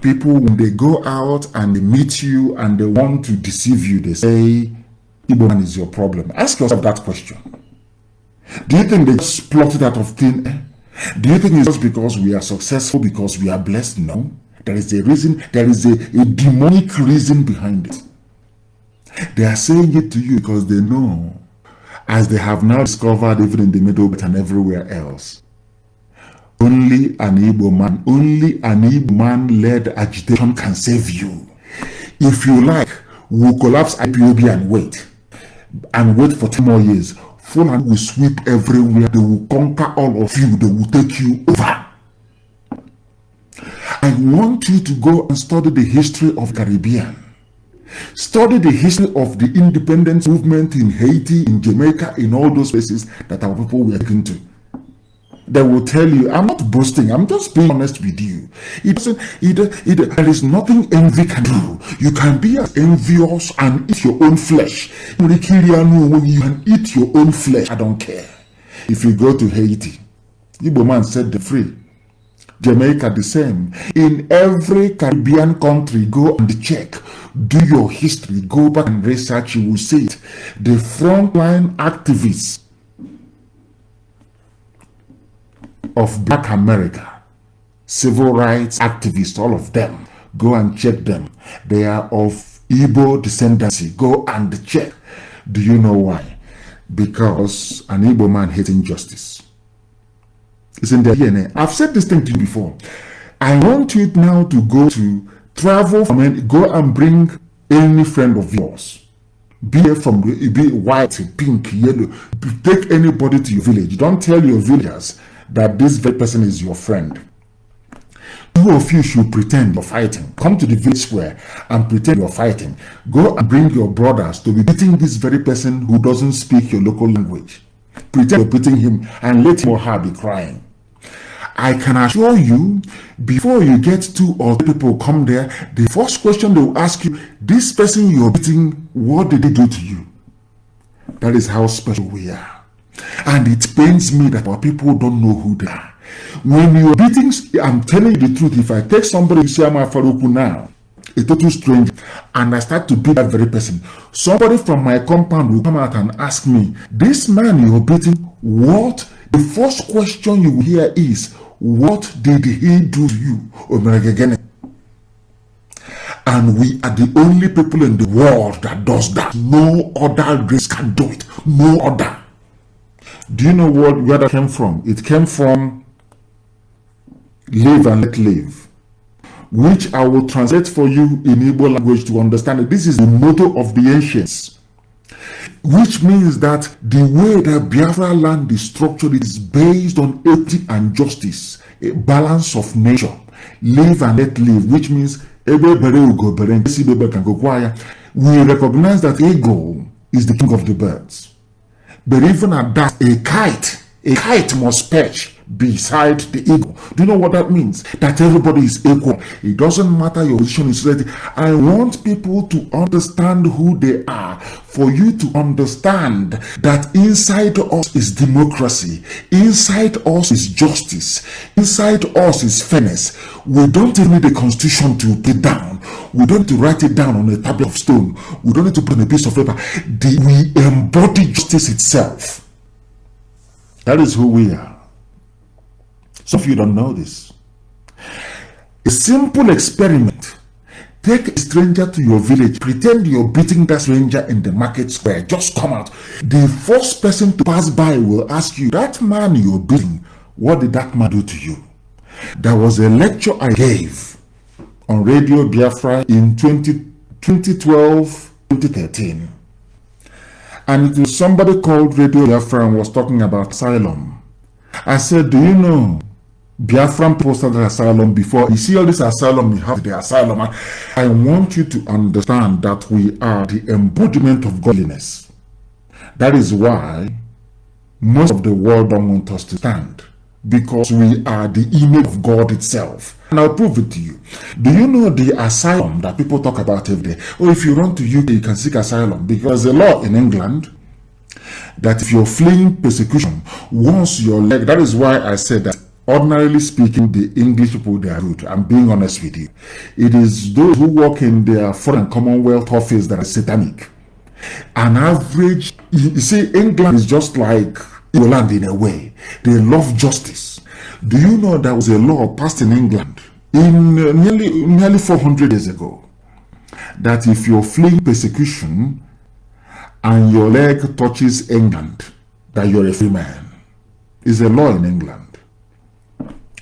People, when they go out and they meet you and they want to deceive you, they say, Igbo man is your problem. Ask yourself that question. Do you think they just plotted out of thin air? Do you think it's just because we are successful, because we are blessed? No. There is a reason, there is a demonic reason behind it. They are saying it to you because they know, as they have now discovered even in the Middle Belt and everywhere else, only an Igbo man-led agitation can save you. If you like, we'll collapse IPOB and wait for 10 more years. Fulani will sweep everywhere. They will conquer all of you. They will take you over. I want you to go and study the history of Caribbean. Study the history of the independence movement in Haiti, in Jamaica, in all those places that our people were taken to. They will tell you, I'm not boasting, I'm just being honest with you. There is nothing envy can do. You can be as envious and eat your own flesh. You can eat your own flesh. I don't care. If you go to Haiti, Igbo man set them free. Jamaica the same. In every Caribbean country, go and check. Do your history. Go back and research. You will see it. The frontline activists of Black America, civil rights activists, all of them, go and check them. They are of Igbo descendancy. Go and check. Do you know why? Because an Igbo man hates injustice. It's in their DNA. I've said this thing to you before. I want you now to go to travel from go and bring any friend of yours. Be white, pink, yellow. Take anybody to your village. Don't tell your villagers that this very person is your friend. Two of you should pretend you're fighting. Come to the village square and pretend you're fighting. Go and bring your brothers to be beating this very person who doesn't speak your local language. Pretend you're beating him and let him or her be crying. I can assure you, before you get 2 or 3 people come there, the first question they will ask you, this person you're beating, what did they do to you? That is how special we are. And it pains me that our people don't know who they are. When you're beating, I'm telling you the truth, if I take somebody to Siama Faruku now, a total stranger, and I start to beat that very person, somebody from my compound will come out and ask me, this man you're beating, what? The first question you will hear is, what did he do to you? And we are the only people in the world that does that. No other race can do it. No other. Do you know where that came from? It came from live and let live, which I will translate for you in Igbo language to understand it. This is the motto of the ancients, which means that the way that Biafra land is structured is based on equity and justice, a balance of nature, live and let live, which means we recognize that eagle is the king of the birds. But even at that, a kite must perch beside the eagle. Do you know what that means? That everybody is equal. It doesn't matter your position in society. I want people to understand who they are. For you to understand that inside us is democracy. Inside us is justice. Inside us is fairness. We don't even need the constitution to put down. We don't need to write it down on a tablet of stone. We don't need to put on a piece of paper. We embody justice itself. That is who we are. Some of you don't know this. A simple experiment. Take a stranger to your village. Pretend you're beating that stranger in the market square. Just come out. The first person to pass by will ask you, that man you're beating, what did that man do to you? There was a lecture I gave on Radio Biafra in 2012, 2013. And it was somebody called Radio Biafra and was talking about asylum. I said, do you know Biafran people started asylum before? You see all this asylum, you have the asylum. I want you to understand that we are the embodiment of godliness. That is why most of the world don't want us to stand. Because we are the image of God itself. And I'll prove it to you. Do you know the asylum that people talk about every day? Oh, if you run to UK, you can seek asylum. Because there's a law in England that if you're fleeing persecution, once your leg, that is why I said that ordinarily speaking, the English people, they are rude. I'm being honest with you. It is those who work in their foreign Commonwealth office that are satanic. An average, you see, England is just like Ireland in a way. They love justice. Do you know there was a law passed in England in nearly 400 years ago that if you're fleeing persecution and your leg touches England, that you're a free man? It's a law in England.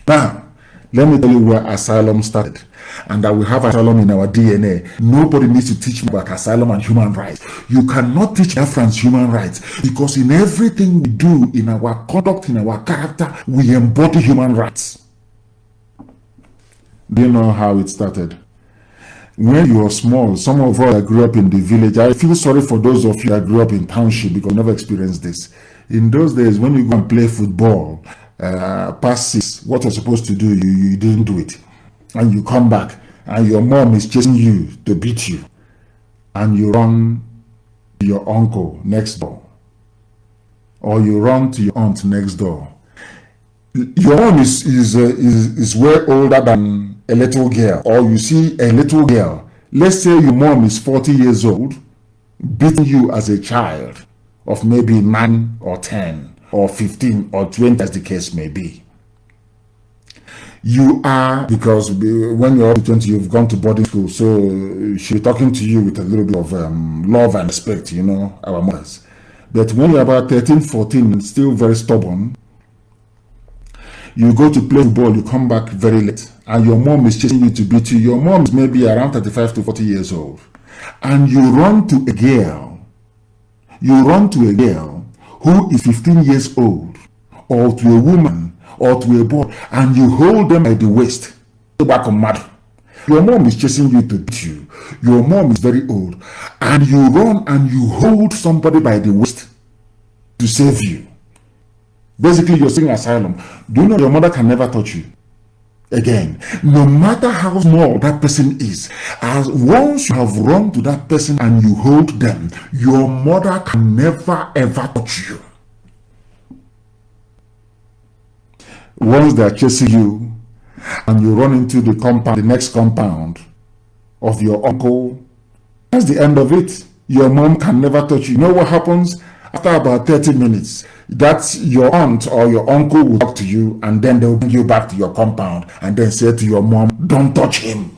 Now, Let me tell you where asylum started, and that we have asylum in our DNA. Nobody needs to teach me about asylum and human rights. You cannot teach Biafrans human rights, because in everything we do, in our conduct, in our character, we embody human rights. Do you know how it started? When you were small, some of us that grew up in the village, I feel sorry for those of you that grew up in township because you never experienced this. In those days, when you go and play football, past 6, what you're supposed to do, you didn't do it. And you come back, and your mom is chasing you to beat you. And you run to your uncle next door. Or you run to your aunt next door. Your mom is way older than a little girl, or you see a little girl, let's say your mom is 40 years old, beating you as a child of maybe 9 or 10 or 15 or 20 as the case may be. You are, because when you're up to 20, you've gone to boarding school, so she's talking to you with a little bit of love and respect, you know, our mothers. But when you're about 13, 14, still very stubborn, you go to play football, you come back very late, and your mom is chasing you to beat you. Your mom is maybe around 35 to 40 years old. And you run to a girl. You run to a girl who is 15 years old, or to a woman, or to a boy, and you hold them by the waist. Back on mad. Your mom is chasing you to beat you. Your mom is very old. And you run and you hold somebody by the waist to save you. Basically, you're seeking asylum. Do you know your mother can never touch you again? No matter how small that person is, as once you have run to that person and you hold them, your mother can never ever touch you. Once they are chasing you and you run into the compound, the next compound of your uncle, that's the end of it. Your mom can never touch you. You know what happens? After about 30 minutes, that's your aunt or your uncle will talk to you, and then they'll bring you back to your compound and then say to your mom, don't touch him.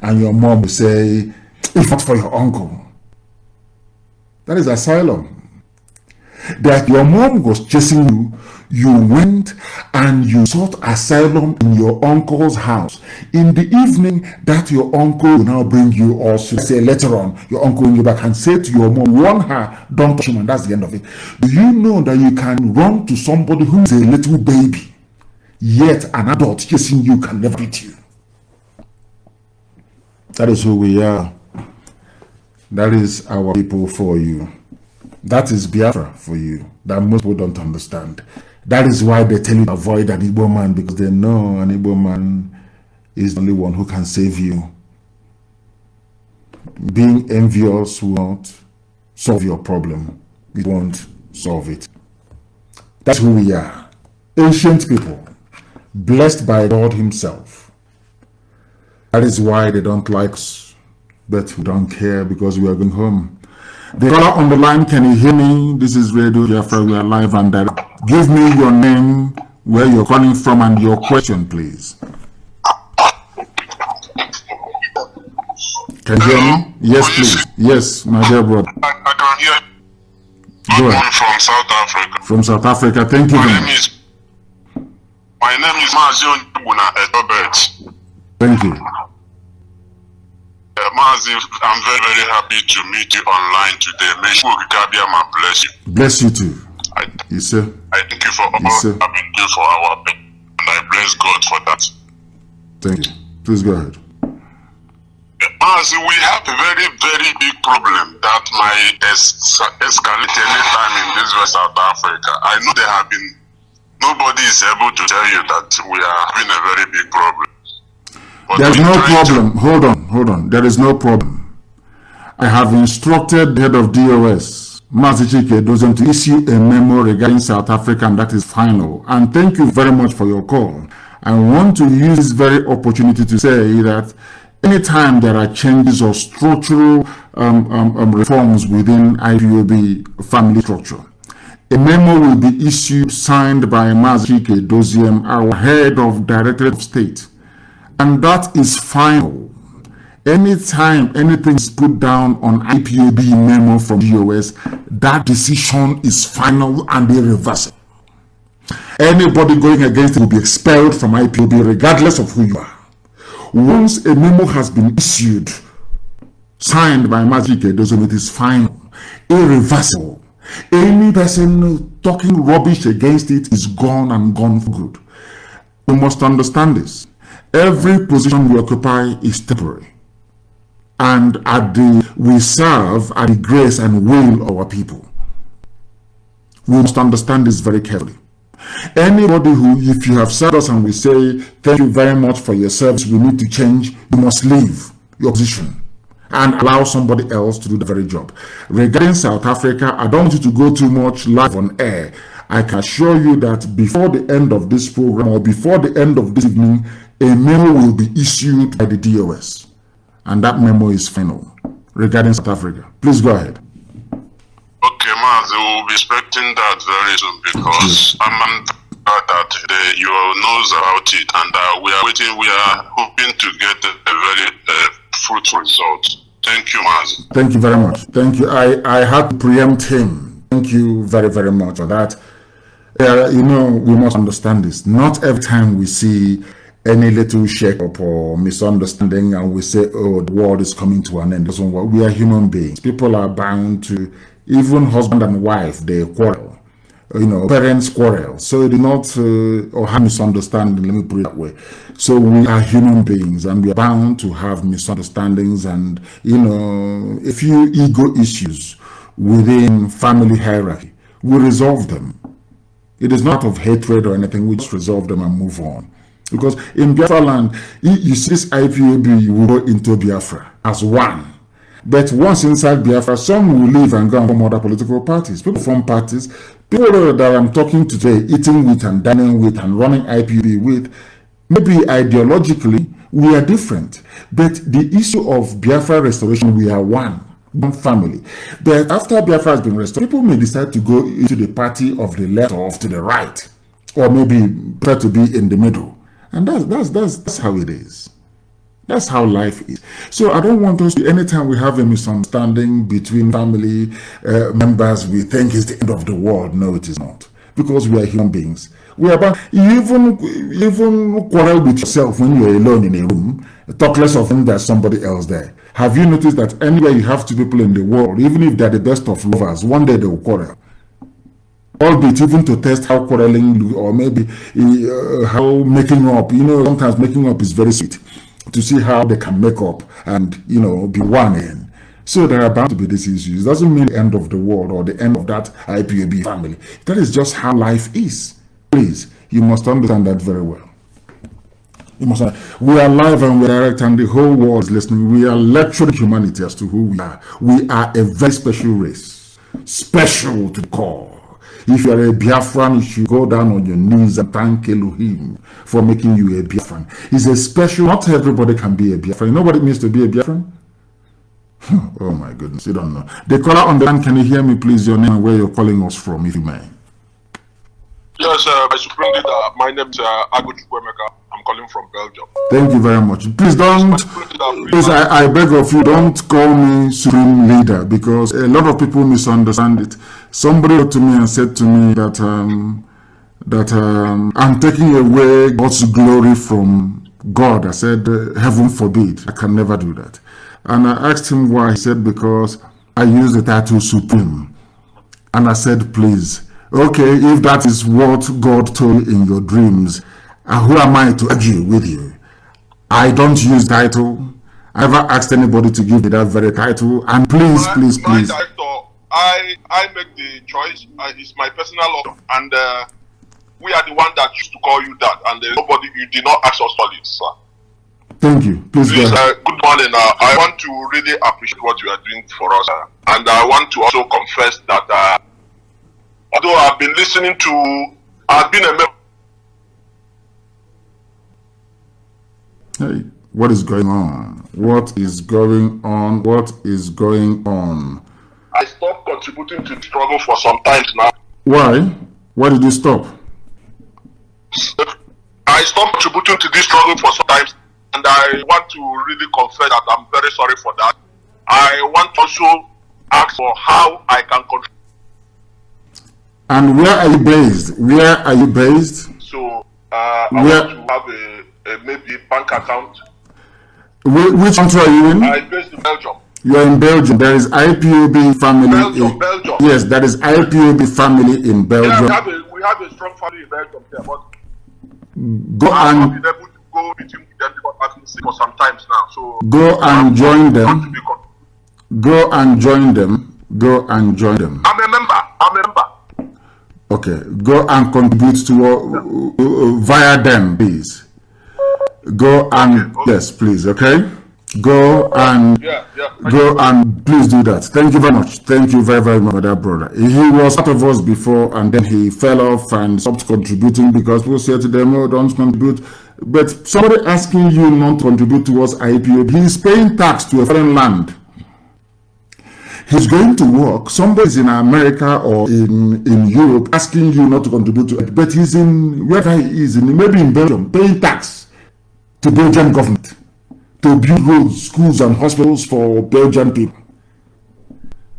And your mom will say, it's not for your uncle. That is asylum. That your mom was chasing you, you went and you sought asylum in your uncle's house. In the evening, that your uncle will now bring you also. Say later on, your uncle will bring you back and say to your mom, warn her, don't touch him, and that's the end of it. Do you know that you can run to somebody who is a little baby, yet an adult chasing you can never beat you? That is who we are. That is our people for you. That is Biafra for you, that most people don't understand. That is why they tell you to avoid an Igbo man, because they know an Igbo man is the only one who can save you. Being envious will not solve your problem. It won't solve it. That's who we are. Ancient people, blessed by God himself. That is why they don't like us, but we don't care because we are going home. The caller on the line, can you hear me? This is Radio Biafra. We are live and direct. Give me your name, where you're calling from, and your question, please. Can you hear me? Yes, please. Yes, my dear brother. I can hear. Go ahead. From South Africa. From South Africa. Thank you very much. My name is Mazi. Thank you. Mazi, I'm very, very happy to meet you online today. May God bless you. Bless you too. Yes, sir. I thank you for all you have been doing for our people, and I bless God for that. Thank you. Please go ahead. Mazi, we have a very, very big problem that might escalate any time in this West South Africa. I know there have been, nobody is able to tell you that we are having a very big problem. There's no problem. Hold on. There is no problem. I have instructed the head of DOS, Mazi to issue a memo regarding South Africa, and that is final. And thank you very much for your call. I want to use this very opportunity to say that anytime there are changes or structural reforms within IPOB family structure, a memo will be issued, signed by Mazi Doziem, our head of Directorate of State. And that is final. Anytime anything is put down on IPOB memo from DOS, that decision is final and irreversible. Anybody going against it will be expelled from IPOB regardless of who you are. Once a memo has been issued, signed by Mazi, it is final, irreversible. Any person talking rubbish against it is gone and gone for good. You must understand this. Every position we occupy is temporary. And we serve at the grace and will of our people. We must understand this very carefully. Anybody who, if you have served us and we say, thank you very much for your service, we need to change, you must leave your position and allow somebody else to do the very job. Regarding South Africa, I don't want you to go too much live on air. I can assure you that before the end of this program or before the end of this evening, a memo will be issued by the DOS. And that memo is final regarding South Africa. Please go ahead. Okay, Mazi, we'll be expecting that very soon because I'm that you knows about it, and we are waiting. We are hoping to get a very fruitful result. Thank you, Mazi. Thank you very much. Thank you. I had to preempt him. Thank you very, very much for that. You know, we must understand this. Not every time we see any little shake-up or misunderstanding and we say, oh, the world is coming to an end. Doesn't work. We are human beings. People are bound to, even husband and wife, they quarrel. You know, parents quarrel. So they do not, or have misunderstanding, let me put it that way. So we are human beings and we are bound to have misunderstandings and, you know, a few ego issues within family hierarchy. We resolve them. It is not of hatred or anything. We just resolve them and move on. Because in Biafra land, you see this IPOB, you will go into Biafra as one. But once inside Biafra, some will leave and go and form other political parties. People form parties. People that I'm talking to today, eating with and dining with and running IPOB with, maybe ideologically, we are different. But the issue of Biafra restoration, we are one family. But after Biafra has been restored, people may decide to go into the party of the left or to the right, or maybe try to be in the middle. And that's how it is. That's how life is. So I don't want us to, anytime we have a misunderstanding between family members, we think it's the end of the world. No, it is not. Because we are human beings. We are about, you even quarrel with yourself when you're alone in a room, talk less of when there's somebody else there. Have you noticed that anywhere you have two people in the world, even if they're the best of lovers, one day they will quarrel? Albeit even to test how quarreling or maybe how making up, you know, sometimes making up is very sweet to see how they can make up and, you know, be one again. So there are bound to be these issues. It doesn't mean the end of the world or the end of that IPOB family. That is just how life is. Please, you must understand that very well. You must understand. We are live and we are direct and the whole world is listening. We are lecturing humanity as to who we are. We are a very special race. Special to the core. If you are a Biafran, you should go down on your knees and thank Elohim for making you a Biafran. It's a special, not everybody can be a Biafran. You know what it means to be a Biafran? Oh my goodness, you don't know. The caller on the line, can you hear me please, your name and where you're calling us from, if you may? Yes, my supreme leader, my name is Aguchi Kwemeka. I'm calling from Belgium. Thank you very much. Please don't, please, I beg of you, don't call me supreme leader because a lot of people misunderstand it. Somebody wrote to me and said to me that I'm taking away God's glory from God. I said, heaven forbid, I can never do that. And I asked him why. He said, because I use the title supreme. And I said, please, okay, if that is what God told you in your dreams, who am I to argue with you? I don't use title. I never asked anybody to give me that very title. And please, please. I make the choice. It's my personal opinion, and we are the one that used to call you that, and nobody, you did not ask us for it, sir. Thank you. Please go ahead. Good morning. I want to really appreciate what you are doing for us, and I want to also confess that although I've been listening to, I've been a member. Hey, what is going on? What is going on? What is going on? I stopped contributing to the struggle for some time now. Why? Why did you stop? I stopped contributing to this struggle for some time, and I want to really confess that I'm very sorry for that. I want to also ask for how I can contribute. And where are you based? Where are you based? So I want to have a maybe bank account. Which country are you in? I'm based in Belgium. You are in Belgium. There is IPOB family. Belgium. Yes, that is IPOB family in Belgium. Yeah, we have a strong family in Belgium here, but go I've not been able to go between them because I've been sick for some times now. So go and join them. Go and join them. Go and join them. I'm a member. Okay. Go and contribute to via them, please. Go and yes, please. Okay. Go and go and please do that. Thank you very much. Thank you very, very much for that, brother. He was part of us before and then he fell off and stopped contributing because people said to them, oh, don't contribute. But somebody asking you not to contribute towards IPO, he is paying tax to a foreign land. He's going to work. Somebody's in America or in Europe asking you not to contribute to it, but he's in wherever he is, maybe in Belgium, paying tax to Belgian government to build roads, schools and hospitals for Belgian people.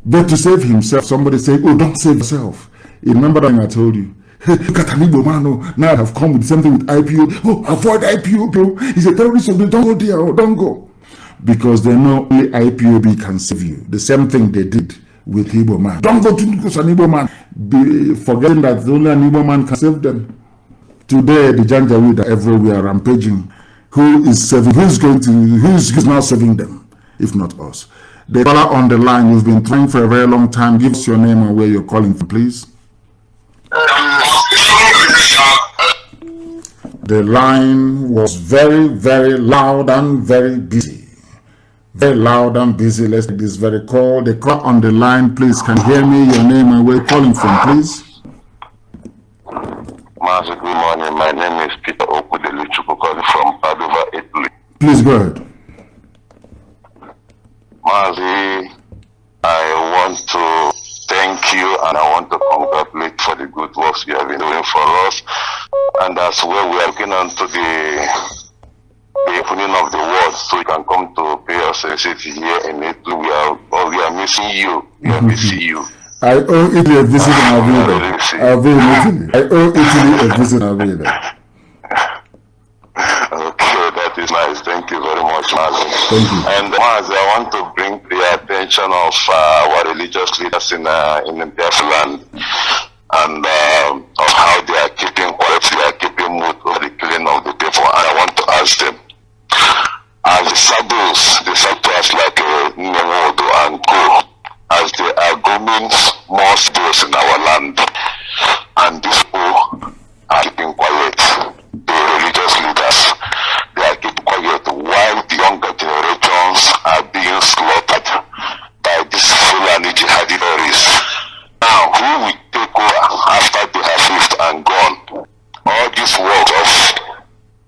But to save himself, somebody say, oh, don't save yourself. You remember that thing I told you? Hey, look at Igbo man, now I have come with something with IPO. Oh, avoid IPO, bro. He's a terrorist, so don't go there, or don't go. Because they know only IPOB can save you. The same thing they did with Igbo man. Don't go to because an Igbo man. Forgetting that only an Igbo man can save them. Today, the Janjaweed are everywhere rampaging. Who is saving? Who's now saving them, if not us? The caller on the line, you've been trying for a very long time. Give us your name and where you're calling from, please. The line was very, very loud and very busy. Very loud and busy. Let's take this very call. The caller on the line, please, can hear me. Your name and where you're calling from, please. Mazi, good morning. My name is Peter Okudeluchukwu, calling from Padova, Italy. Please go ahead. Mazi, I want to thank you and I want to congratulate for the good works you have been doing for us. And as well, we are looking onto the opening of the world so you can come to pay us a visit here in Italy. We are missing you. We are missing you. I owe Italy a visit and I'll be there. I'll be in Italy. I owe Italy a visit and I'll be there. Okay, that is nice. Thank you very much, Mazi. Thank you. And Mazi, I want to bring the attention of our religious leaders in Biafra land and of how they are keeping quiet, they are keeping mood over the killing of the people. And I want to ask them, as the Sabos, the sectors like Nnamdi and Co, as they are grooming more schools in our land, and these people are keeping quiet. The religious leaders, they are keeping quiet while the younger generations are being slaughtered by these Fulani jihadi terrorists. Now, who will take over after they have lived and gone? All this work of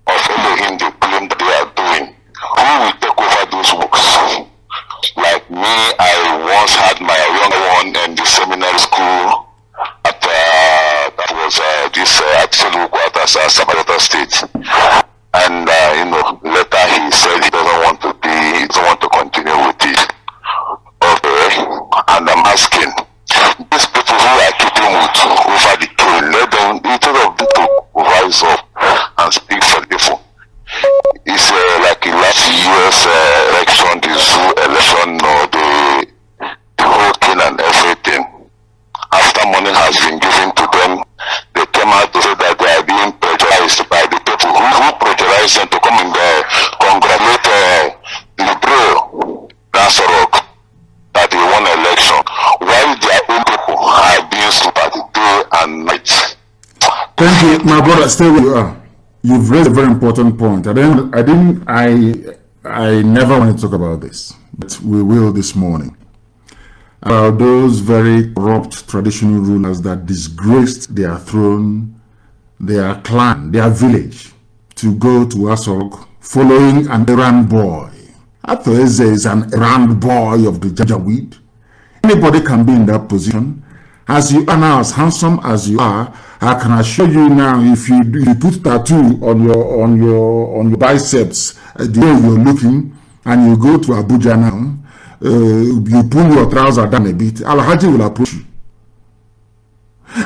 Elohim they claim that they are doing, who will take over those works? Like me, I once had my younger one in the seminary school at that was this Axel quarters at Sabata State, and later he said he doesn't want to continue with it. Okay, and I'm asking these people who are keeping mood over the killing, let them, instead of them to rise up and speak for the people. It's like in last year's election, the zoo election, the whole thing and everything. After money has been given to them, they came out to say that they are being pressurized by the people who pressurize them to come and congratulate Libre Nasorok that they won election, while their own people are being slaughtered day and night. Thank you, my brother. Stay where you are. You've raised a very important point. I never want to talk about this, but we will this morning. About those very corrupt traditional rulers that disgraced their throne, their clan, their village, to go to Asok following an errand boy. Eze is an errand boy of the Janjaweed. Anybody can be in that position. As you are now, as handsome as you are, I can assure you now, if you put tattoo on your biceps, the way you're looking, and you go to Abuja now, you pull your trousers down a bit, Alhaji will approach you.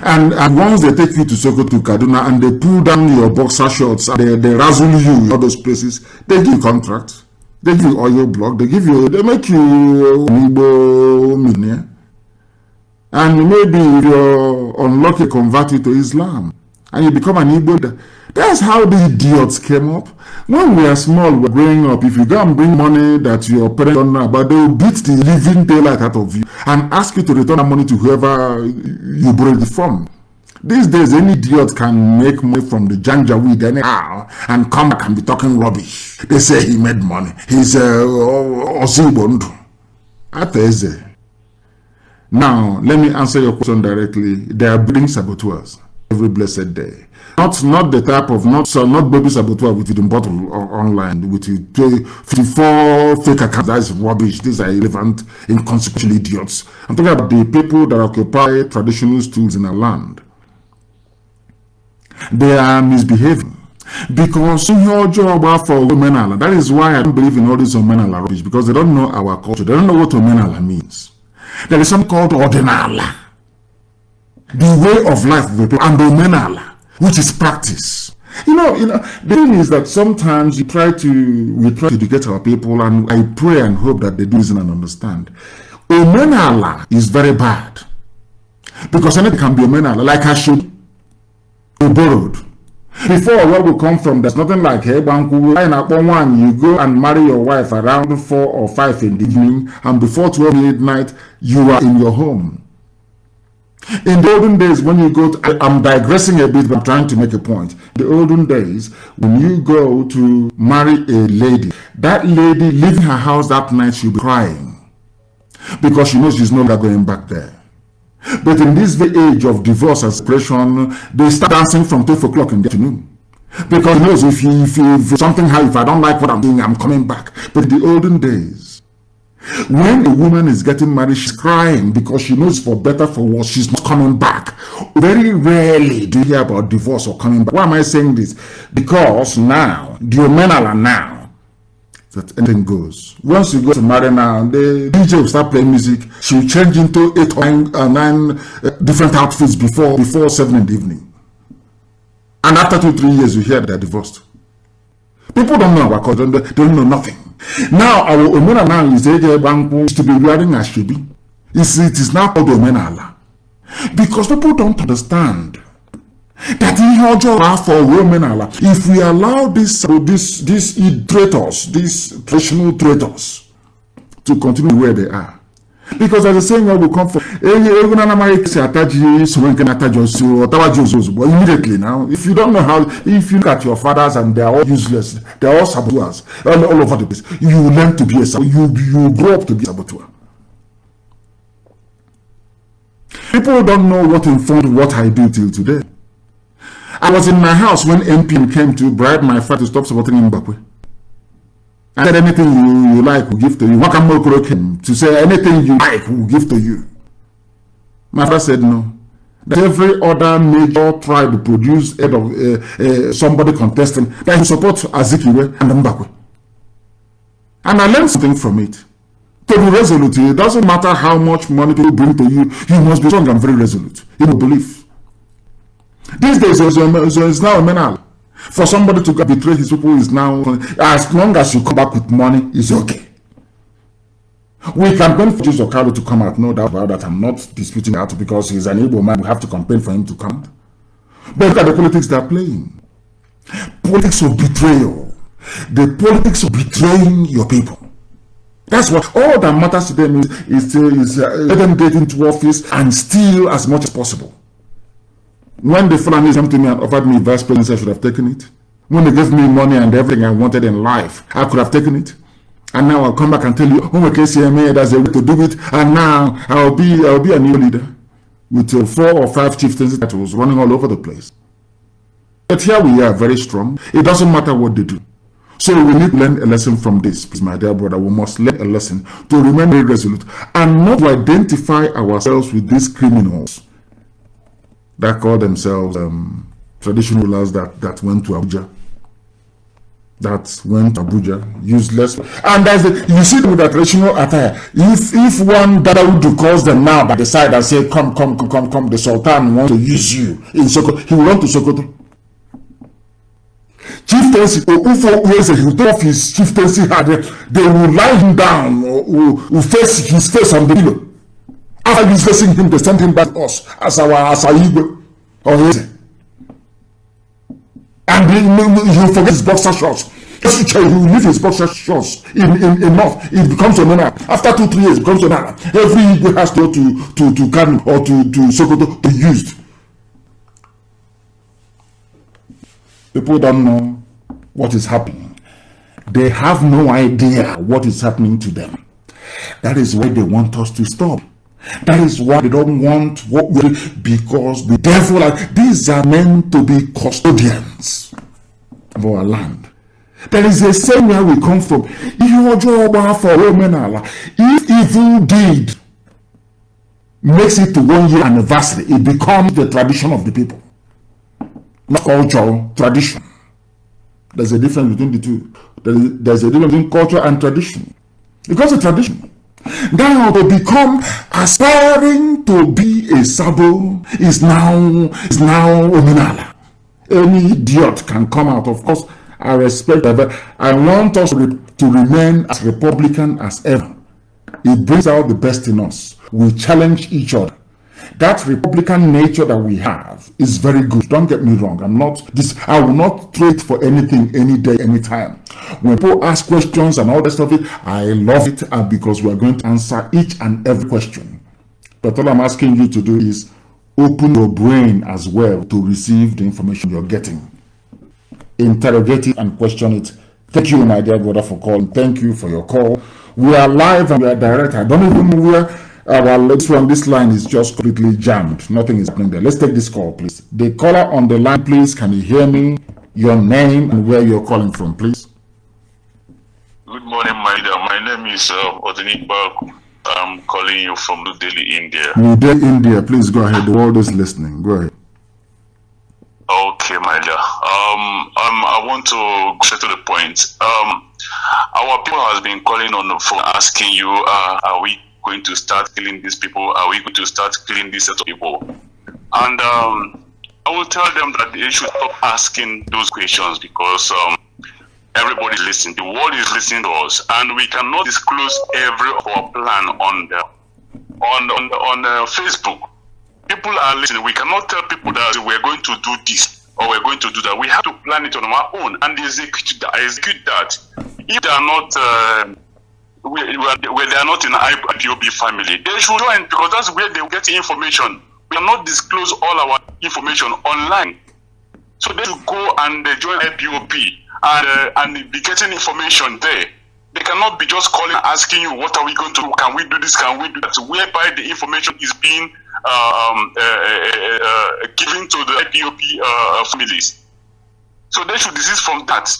And once they take you to Sokoto, to Kaduna, and they pull down your boxer shorts, and they razzle you in all those places, they give you contracts, they give you oil block, they make you Igbo millionaire. And maybe if you're unlucky, convert you to Islam, and you become an Igbo. That's how the idiots came up. When we were small, we were growing up, if you go and bring money that your parents don't know about, they will beat the living daylight out of you and ask you to return that money to whoever you borrowed it from. These days, any idiot can make money from the janjaweed anyhow and come back and be talking rubbish. They say he made money. He's Osibondu. Ateze. Now, let me answer your question directly. They are building saboteurs every blessed day. Not the type of, not baby saboteur with the bottle online, with 54 fake accounts. That is rubbish. These are irrelevant, inconsequential idiots. I'm talking about the people that occupy traditional stools in our land. They are misbehaving. Because that is why I don't believe in all this omenala rubbish, because they don't know our culture. They don't know what omenala means. There is something called ordinala, the way of life of people, and omenala, which is practice. You know, the thing is that sometimes we try to educate our people, and I pray and hope that they do listen and understand. Omenala is very bad, because anything can be omenala, like I should be borrowed. Before, where we come from, there's nothing like, hey, you go and marry your wife around 4 or 5 in the evening, and before 12 midnight, you are in your home. In the olden days, when you go to, I'm digressing a bit, but I'm trying to make a point. In the olden days, when you go to marry a lady, that lady leaving her house that night, she'll be crying, because she knows she's no longer going back there. But in this age of divorce and separation, they start dancing from 12 o'clock in the afternoon. Because he knows if something happens, if I don't like what I'm doing, I'm coming back. But in the olden days, when a woman is getting married, she's crying because she knows for better, for worse, she's not coming back. Very rarely do you hear about divorce or coming back. Why am I saying this? Because now, the omenala now, that anything goes. Once you go to marry now, the DJ will start playing music. She will change into 8 or 9 different outfits before 7 in the evening. And after 2-3 years, you hear they're divorced. People don't know our culture. They don't know nothing. Now, our omena now is to be wearing a shibi. It is now called omenala. Because people don't understand that for women, if we allow these traitors, these traditional traitors, to continue where they are, because as a saying, where we come from, immediately now, if you don't know how, if you look at your fathers and they are all useless, they are all saboteurs all over the place, you learn to be a saboteur, you grow up to be a saboteur. People don't know what informed what I do till today. I was in my house when MP came to bribe my father to stop supporting Mbakwe. I said, anything you like, we'll give to you. Wakamokoro came to say, anything you like, we'll give to you. My father said no. That every other major tribe produced head of somebody contesting that you support Azikiwe and Mbakwe. And I learned something from it. To be resolute, it doesn't matter how much money people bring to you, you must be strong and very resolute in your belief. These days, it's now a menal. For somebody to betray his people is now, as long as you come back with money, it's okay. We campaign for Jesus Okado to come out, no doubt about that. I'm not disputing that because he's an Igbo man. We have to campaign for him to come out. But look at the politics they're playing. Politics of betrayal. The politics of betraying your people. That's what all that matters to them is let them get into office and steal as much as possible. When the Fulani came to me and offered me vice presidency, I should have taken it. When they gave me money and everything I wanted in life, I could have taken it. And now I'll come back and tell you, oh, okay, CMA, there's a way to do it. And now I'll be a new leader with 4 or 5 chieftaincy titles running all over the place. But here we are, very strong. It doesn't matter what they do. So we need to learn a lesson from this, my dear brother. We must learn a lesson to remain very resolute and not to identify ourselves with these criminals that call themselves traditional rulers that went to Abuja. that went to Abuja, useless. And that's you see with that traditional attire. If one Dadawood calls them now by the side and say, come, the Sultan wants to use you in Sokoto, he will run to Sokoto. Chieftaincy, he will take off his chieftaincy hat, they will lie him down, will face his face on the pillow. After discussing him, they send him back to us as our Igbo or his. And he'll forget his boxer shorts. He will leave his boxer shorts enough. It becomes a monarch. After 2-3 years, it becomes a monarch. Every Igbo has to go to Kanu or to Sokoto to be used. People don't know what is happening. They have no idea what is happening to them. That is why they want us to stop. That is why they don't want what we do, because the devil, these are meant to be custodians of our land. There is a saying where we come from. If evil deed makes it to 1 year anniversary, it becomes the tradition of the people. Not culture, tradition. There's a difference between the two. There's a difference between culture and tradition. Because the tradition. Now to become aspiring to be a Sabo is now Ominala. Any idiot can come out. Of course, I respect that, but I want us to remain as Republican as ever. It brings out the best in us. We challenge each other. That Republican nature that we have is very good. Don't get me wrong. I will not trade for anything, any day, anytime. When people ask questions and all that stuff, I love it, and because we are going to answer each and every question. But all I'm asking you to do is open your brain as well to receive the information you're getting. Interrogate it and question it. Thank you, my dear brother, for calling. Thank you for your call. We are live and we are direct. I don't even know where this line is just completely jammed. Nothing is happening there. Let's take this call, please. The caller on the line, please. Can you hear me? Your name and where you're calling from, please. Good morning, my dear. My name is Odenikba. I'm calling you from New Delhi, India. New Delhi, India. Please go ahead. The world is listening. Go ahead. Okay, my dear. I want to go straight to the point. Our people has been calling on the phone asking you, are we going to start killing these people? Are we going to start killing these set of people? And I will tell them that they should stop asking those questions, because everybody is listening. The world is listening to us, and we cannot disclose every of our plan on Facebook. People are listening. We cannot tell people that we're going to do this or we're going to do that. We have to plan it on our own and execute that. If they are not where they are not in IPOB family, they should join, because that's where they get information. We cannot disclose all our information online. So they should go and join IPOB and be getting information there. They cannot be just calling, asking you, what are we going to do? Can we do this? Can we do that? Whereby the information is being given to the IPOB families. So they should desist from that.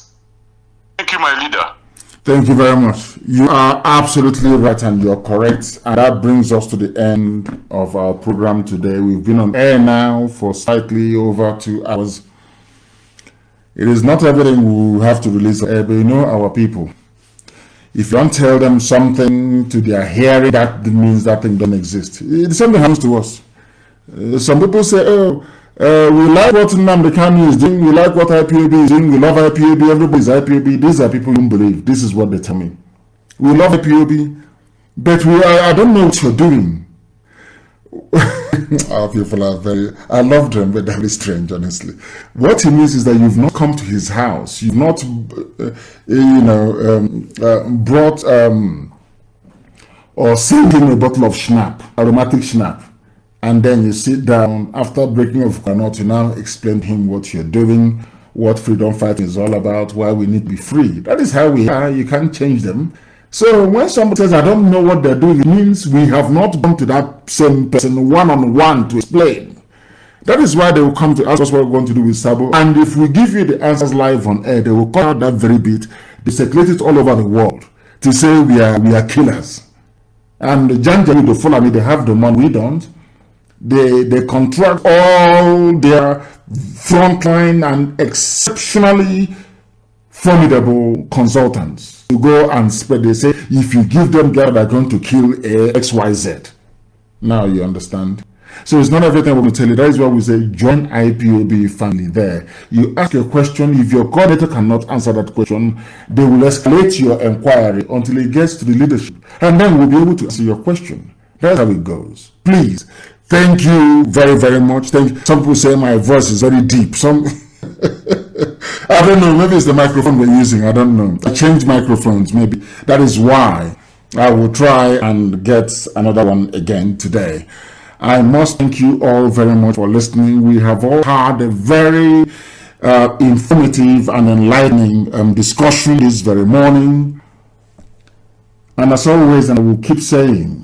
Thank you, my leader. Thank you very much. You are absolutely right and you're correct. And that brings us to the end of our program today. We've been on air now for slightly over 2 hours. It is not everything we have to release on air, but you know our people. If you don't tell them something to their hearing, that means that thing doesn't exist. Something happens to us. Some people say, we like what Nnamdi Kanu is doing, we like what IPOB is doing, we love IPOB, everybody is IPOB. These are people who believe. This is what they tell me. We love IPOB, but I don't know what you're doing. Our people are I love them, but they're very strange, honestly. What he means is that you've not come to his house, you've not, brought or sent him a bottle of schnapp, aromatic schnapp, and then you sit down after breaking of Kanu to now explain to him what you're doing, what freedom fighting is all about, why we need to be free. That is how we are. You can't change them. So when somebody says, I don't know what they're doing, it means we have not gone to that same person one-on-one to explain. That is why they will come to ask us what we're going to do with Sabo. And if we give you the answers live on air, they will cut out that very bit, they circulate it all over the world to say we are killers. And the Janjaweed, the Fulani, they have the money, we don't. They contract all their frontline and exceptionally formidable consultants to go and spread. They say, if you give them that, they're going to kill XYZ. Now you understand. So it's not everything I'm going to tell you. That is why we say join IPOB family there. You ask a question. If your coordinator cannot answer that question, they will escalate your inquiry until it gets to the leadership. And then we'll be able to answer your question. That's how it goes. Please, thank you very, very much. Thank you. Some people say my voice is very deep. Some I don't know, maybe it's the microphone we're using. I don't know. I changed microphones, maybe. That is why. I will try and get another one again today. I must thank you all very much for listening. We have all had a very informative and enlightening discussion this very morning. And as always, and I will keep saying,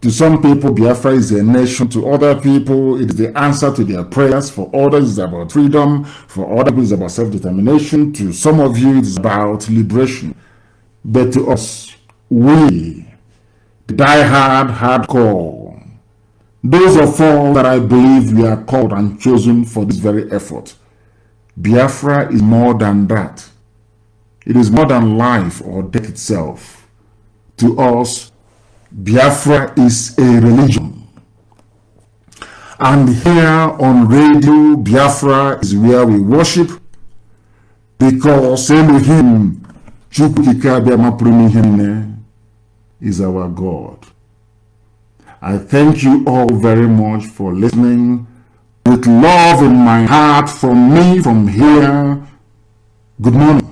to some people, Biafra is a nation. To other people, it is the answer to their prayers. For others, it's about freedom. For other people, it's about self-determination. To some of you, it's about liberation. But to us, we, the die-hard, hardcore, those of all that I believe we are called and chosen for this very effort, Biafra is more than that. It is more than life or death itself. To us, Biafra is a religion. And here on radio, Biafra is where we worship, because Elohim is our God. I thank you all very much for listening. With love in my heart from me, from here, good morning.